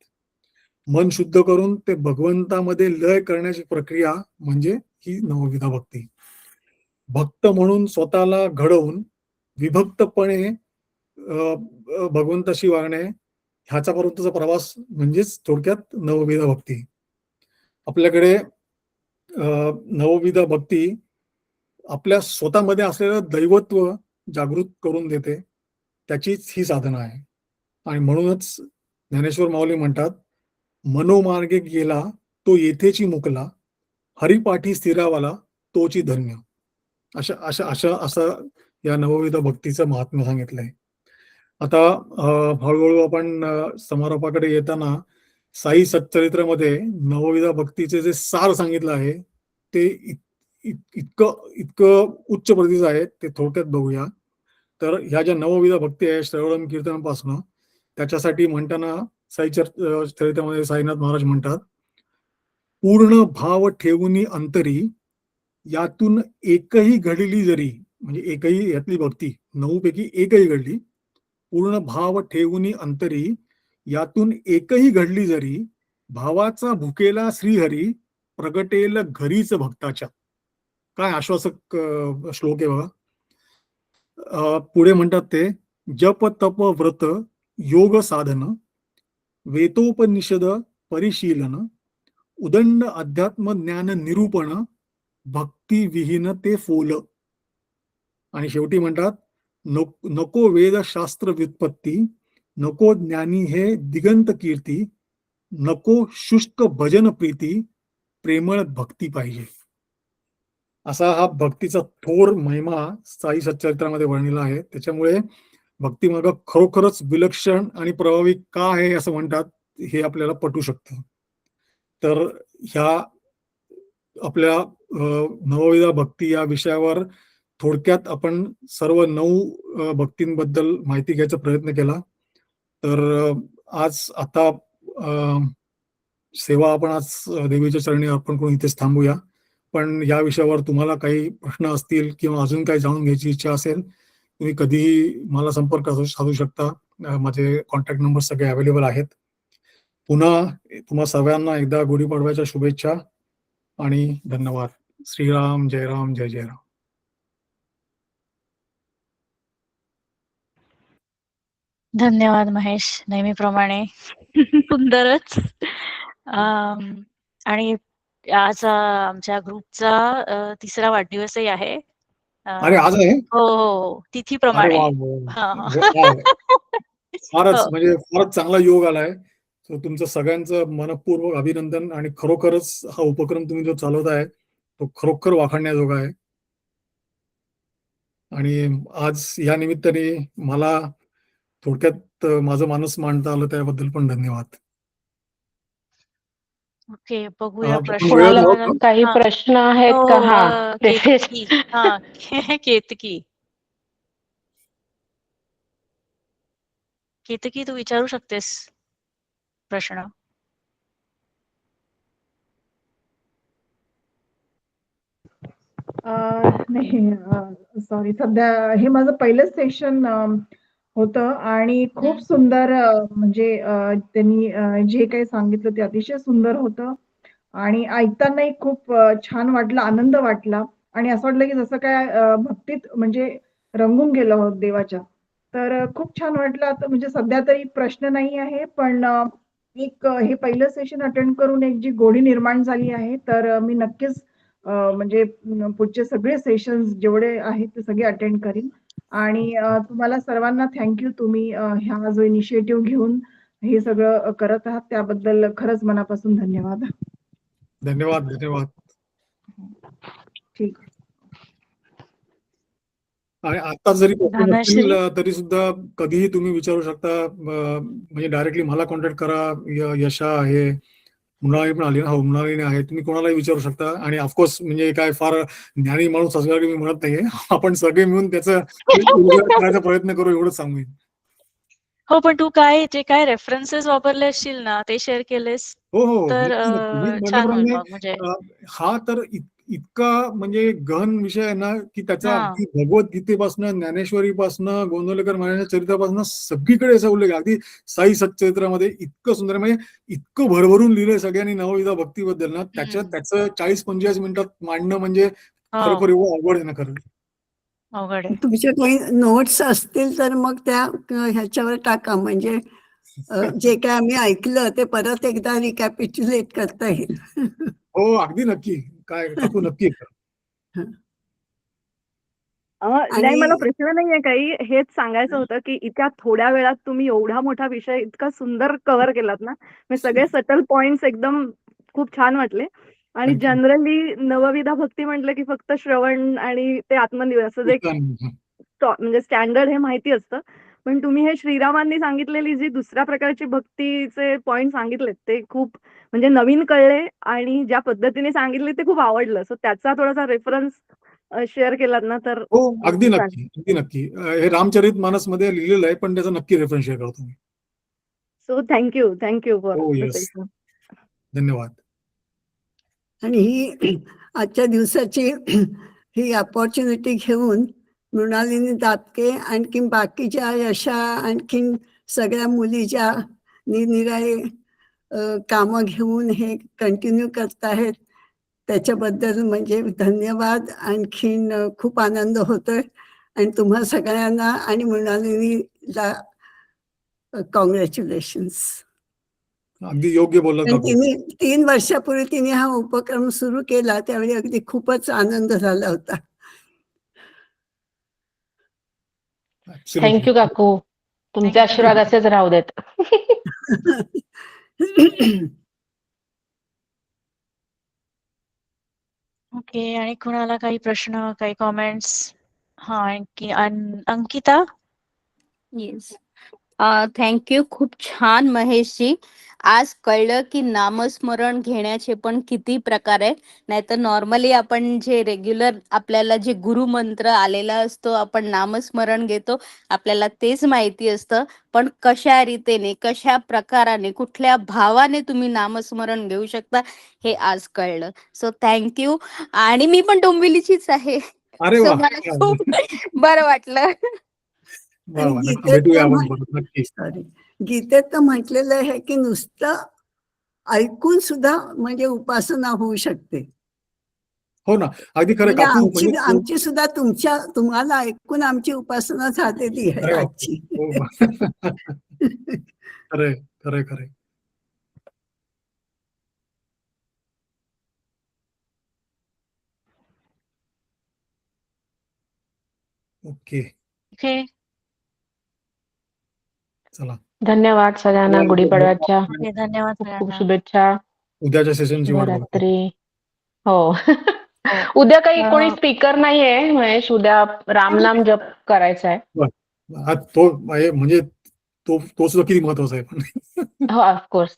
मन शुद्ध करून ते भगवंतामध्ये लय करण्याची प्रक्रिया म्हणजे ही नवविधा भक्ती. भक्त म्हणून स्वतःला घडवून विभक्तपणे भगवंताशी वागणे, ह्याच्यापर्यंतचा प्रवास म्हणजेच थोडक्यात नवविधा भक्ती. आपल्याकडे नवविधा भक्ती आपल्या स्वतःमध्ये असलेलं दैवत्व जागृत करून देते, त्याचीच ही साधना आहे. आणि म्हणूनच ज्ञानेश्वर माऊली म्हणतात, मनोमार्गे गेला तो येथेची मुकला, हरिपाठी स्थिरावाला तोची धन्य. अशा अशा अशा असं या नवविध भक्तीचं महात्म्य सांगितलंय. आता हळूहळू आपण समारोपाकडे येताना साई सच्चरित्रामध्ये नवविधा भक्तीचे जे सार सांगितलं आहे ते इतकं इतकं उच्च प्रतीचं आहे, ते थोडक्यात बघूया. तर ह्या ज्या नवविधा भक्ती आहे श्रवणम कीर्तनापासून, त्याच्यासाठी म्हणताना साई चरित्रामध्ये साईनाथ महाराज म्हणतात, पूर्ण भाव ठेवून अंतरी, यातून एकही घडली जरी, म्हणजे एकही यातली भक्ती 9 पैकी एकही घडली, पूर्ण भाव ठेवून अंतरी, यातून एकही घडली जरी, भावाचा भुकेला श्रीहरी, प्रगटेल घरीच भक्ताच्या. काय आश्वासक श्लोक आहे बघा. पुढे म्हणतात ते, जप तप व्रत योग साधन, वेतोपनिषद परिशीलन, उदंड अध्यात्म ज्ञान निरूपण, भक्ती विहीन ते फोल. आणि शेवटी म्हणतात, नको वेदशास्त्र व्युत्पत्ती, नको ज्ञानी हे दिगंत कीर्ती, नको शुष्क भजन प्रीती, प्रेमळ भक्ती पाहिजे. असा हा भक्तीचा थोर महिमा साई सच्चरित्रामध्ये वर्णिला आहे. त्याच्यामुळे भक्तिमार्ग खरोखरच विलक्षण आणि प्रभावी का आहे असं म्हणतात, हे आपल्याला पटू शकतं. तर ह्या आपल्या नवविधा भक्ती या विषयावर थोडक्यात आपण सर्व 9 भक्तींबद्दल माहिती घ्यायचा प्रयत्न केला. तर आज आता सेवा आपण आज देवीच्या चरणी अर्पण करून इथेच थांबूया. पण या विषयावर तुम्हाला काही प्रश्न असतील किंवा अजून काही जाणून घ्यायची इच्छा असेल, तुम्ही कधीही मला संपर्क साधू शकता. माझे कॉन्टॅक्ट नंबर सगळे अवेलेबल आहेत. पुन्हा तुम्हा सर्वांना एकदा गुढीपाडव्याच्या शुभेच्छा. आणि धन्यवाद. श्रीराम, जय राम, जय जय राम. धन्यवाद महेश, नेहमीप्रमाणे सुंदरच. आणि आज आमच्या ग्रुपचा तिसरा वाढदिवसही आहे. अरे आज आहे? हो, हो. अरे तिथीप्रमाणे. वाह! वाह! हां, वाह! फारच हो. म्हणजे फारच चांगला योग आलाय. सो तुमचं सगळ्यांचं मनःपूर्वक अभिनंदन आणि खरोखरच हा उपक्रम तुम्ही जो चालवताय, तो खरोखर वाखाणण्याजोगा आहे. आणि आज या निमित्ताने मला थोडक्यात माझं मानस मांडता आलं त्याबद्दल पण धन्यवाद. ओके, बघूया प्रश्न. वेळ कोणाला नव्हता. काही हां. प्रश्न आहेत हो, का? हा केतकी. हां, केतकी. केतकी, तू विचारू शकतेस प्रश्न. नाही, सॉरी, सध्या हे माझं पहिलंच सेशन होतं आणि खूप सुंदर म्हणजे त्यांनी जे काही सांगितलं ते अतिशय सुंदर होतं आणि ऐकतानाही खूप छान वाटलं, आनंद वाटला आणि असं वाटलं की जसं काय भक्तीत म्हणजे रंगून गेलो आहोत देवाच्या. तर खूप छान वाटलं. आता म्हणजे सध्या तरी प्रश्न नाही आहे, पण एक हे पहिलं सेशन अटेंड करून एक जी गोडी निर्माण झाली आहे, तर मी नक्कीच म्हणजे पुढचे सगळे सेशन्स जेवढे आहेत ते सगळे अटेंड करीन आणि तुम्हाला सर्वांना थँक यू. तुम्ही हा जो इनिशिएटिव्ह घेऊन हे सगळं करत आहात त्याबद्दल खरंच मनापासून धन्यवाद. धन्यवाद, धन्यवाद. ठीक. आणि आता जरी प्रश्न नसतील धनश्री. तरी सुद्धा कधीही तुम्ही विचारू शकता. म्हणजे डायरेक्टली मला कॉन्टॅक्ट करा. यशा आहे, मृणाली पण आली ना, हो मृणालीने आहे. तुम्ही कोणालाही विचारू शकता आणि ऑफकोर्स म्हणजे काय फार ज्ञानी माणूस असणार की मी म्हणत नाहीये. आपण सगळे मिळून त्याचा करायचा प्रयत्न करू एवढंच सांगेन. हो, पण तू जे काय रेफरन्सेस वापरले असशील ना, ते शेअर केलेस हो, हो. तर नक्की, नक्की. मी छान होईल म्हटल्याप्रमाणे मग म्हणजे. हा तर इतका म्हणजे गहन विषय आहे ना, की त्याचा हां. अगदी भगवद्गीतेपासनं, ज्ञानेश्वरीपासनं, गोंदवलेकर महाराजांच्या चरित्रापासनं सगळीकडे याचा उल्लेख आहे. अगदी साई सच्चरित्रामध्ये इतकं सुंदर म्हणजे इतकं भरभरून लिहिलंय सगळ्यांनी नवविधा भक्तीबद्दल ना, त्याचं 40-45 मिनिटात मांडणं म्हणजे हो, खरोखर एवढं अवघड आहे ना खरं. अवघड आहे. तुमचे काही नोट्स असतील तर मग त्या ह्याच्यावर टाका म्हणजे जे काय आम्ही ऐकलं ते परत एकदा रिकॅपिच्युलेट करता येईल. हो, अगदी नक्की. काय टाकू नक्की. नाही, मला प्रश्न नाहीये काही. हेच सांगायचं होतं, की इतक्या थोड्या वेळात तुम्ही एवढा मोठा विषय इतका सुंदर कव्हर केलात ना, म्हणजे सगळे सटल पॉइंट्स एकदम खूप छान वाटले. आणि Thank you. जनरली नवविधा भक्ती म्हटलं, की फक्त श्रवण आणि ते आत्मनिवेदन असं जे म्हणजे स्टँडर्ड हे माहिती असतं. पण तुम्ही हे श्रीरामांनी सांगितलेली जी दुसऱ्या प्रकारची भक्तीचे पॉइंट सांगितलेत ते खूप म्हणजे नवीन कळले आणि ज्या पद्धतीने सांगितले ते खूप आवडलं. सो त्याचा थोडासा रेफरन्स शेअर केलात ना तर हो, अगदी नक्की, अगदी नक्की. हे रामचरितमानसमध्ये लिहिलेलं आहे, पण त्याचा नक्की रेफरन्स शेअर करतो मी. सो थँक्यू फॉर हो, द येस. सेशन. धन्यवाद. आणि ही आजच्या दिवसाची ही अपॉर्च्युनिटी घेऊन मृणालिनी दापके आणखीन बाकीच्या यशा आणखीन सगळ्या मुली ज्या निरनिराळे कामं घेऊन हे कंटिन्यू करतायत त्याच्याबद्दल म्हणजे धन्यवाद. आणखीन खूप आनंद होतोय आणि तुम्हा सगळ्यांना आणि मृणालिनीला कॉंग्रॅच्युलेशन्स. अगदी योग्य बोलला पण काकू. 3 वर्षापूर्वी तिने हा उपक्रम सुरू केला त्यावेळी अगदी खूपच आनंद झाला होता. थँक्यू काकू. तुमचे Thank you. आशीर्वाद असेच राहू देत. ओके, आणि कुणाला काही प्रश्न, काही कमेंट्स? हां, आणखी अंकिता? येस. थँक्यू. खूप छान महेशजी. आज कळलं की नामस्मरण घेण्याचे पण किती प्रकार आहेत. नाहीतर नॉर्मली आपण जे रेग्युलर आपल्याला जे गुरुमंत्र आलेला असतो, आपण नामस्मरण घेतो. आपल्याला तेच माहिती असतं. पण कशा रीतीने, कशा प्रकाराने, कुठल्या भावाने तुम्ही नामस्मरण घेऊ शकता हे आज कळलं. So thank you. आणि मी पण डोंबिवलीचीच आहे. अरे सो वा. मला खूप बरं वाटलं. वा आणि वा, नक्की गीतेत भेटूया तर आपण परत नक्की. सॉरी, गीतेत तर म्हटलेलं आहे की नुसतं ऐकून सुद्धा म्हणजे उपासना होऊ शकते. हो ना, अगदी खरं म्हणजे काकू. आमची म्हणजे आमची सुद्धा तुम्हाला ऐकून आमची उपासना झालेली आहे अरे बापरे. आजची. हो. खरंय, खरंय, खरंय. Okay, okay. चला. धन्यवाद सगळ्यांना गुढीपाडव्याच्या ओके, धन्यवाद खूप खूप सगळ्यांना. शुभेच्छा. उद्याच्या सेशनची वाट बघतो. शुभरात्री. हो. हो. उद्या काही अ, कोणी स्पीकर नाहीये महेश. उद्या रामनाम जप करायचा आहे. तो म्हणजे तो सुद्धा किती महत्वाचा आहे पण. हो ऑफकोर्स.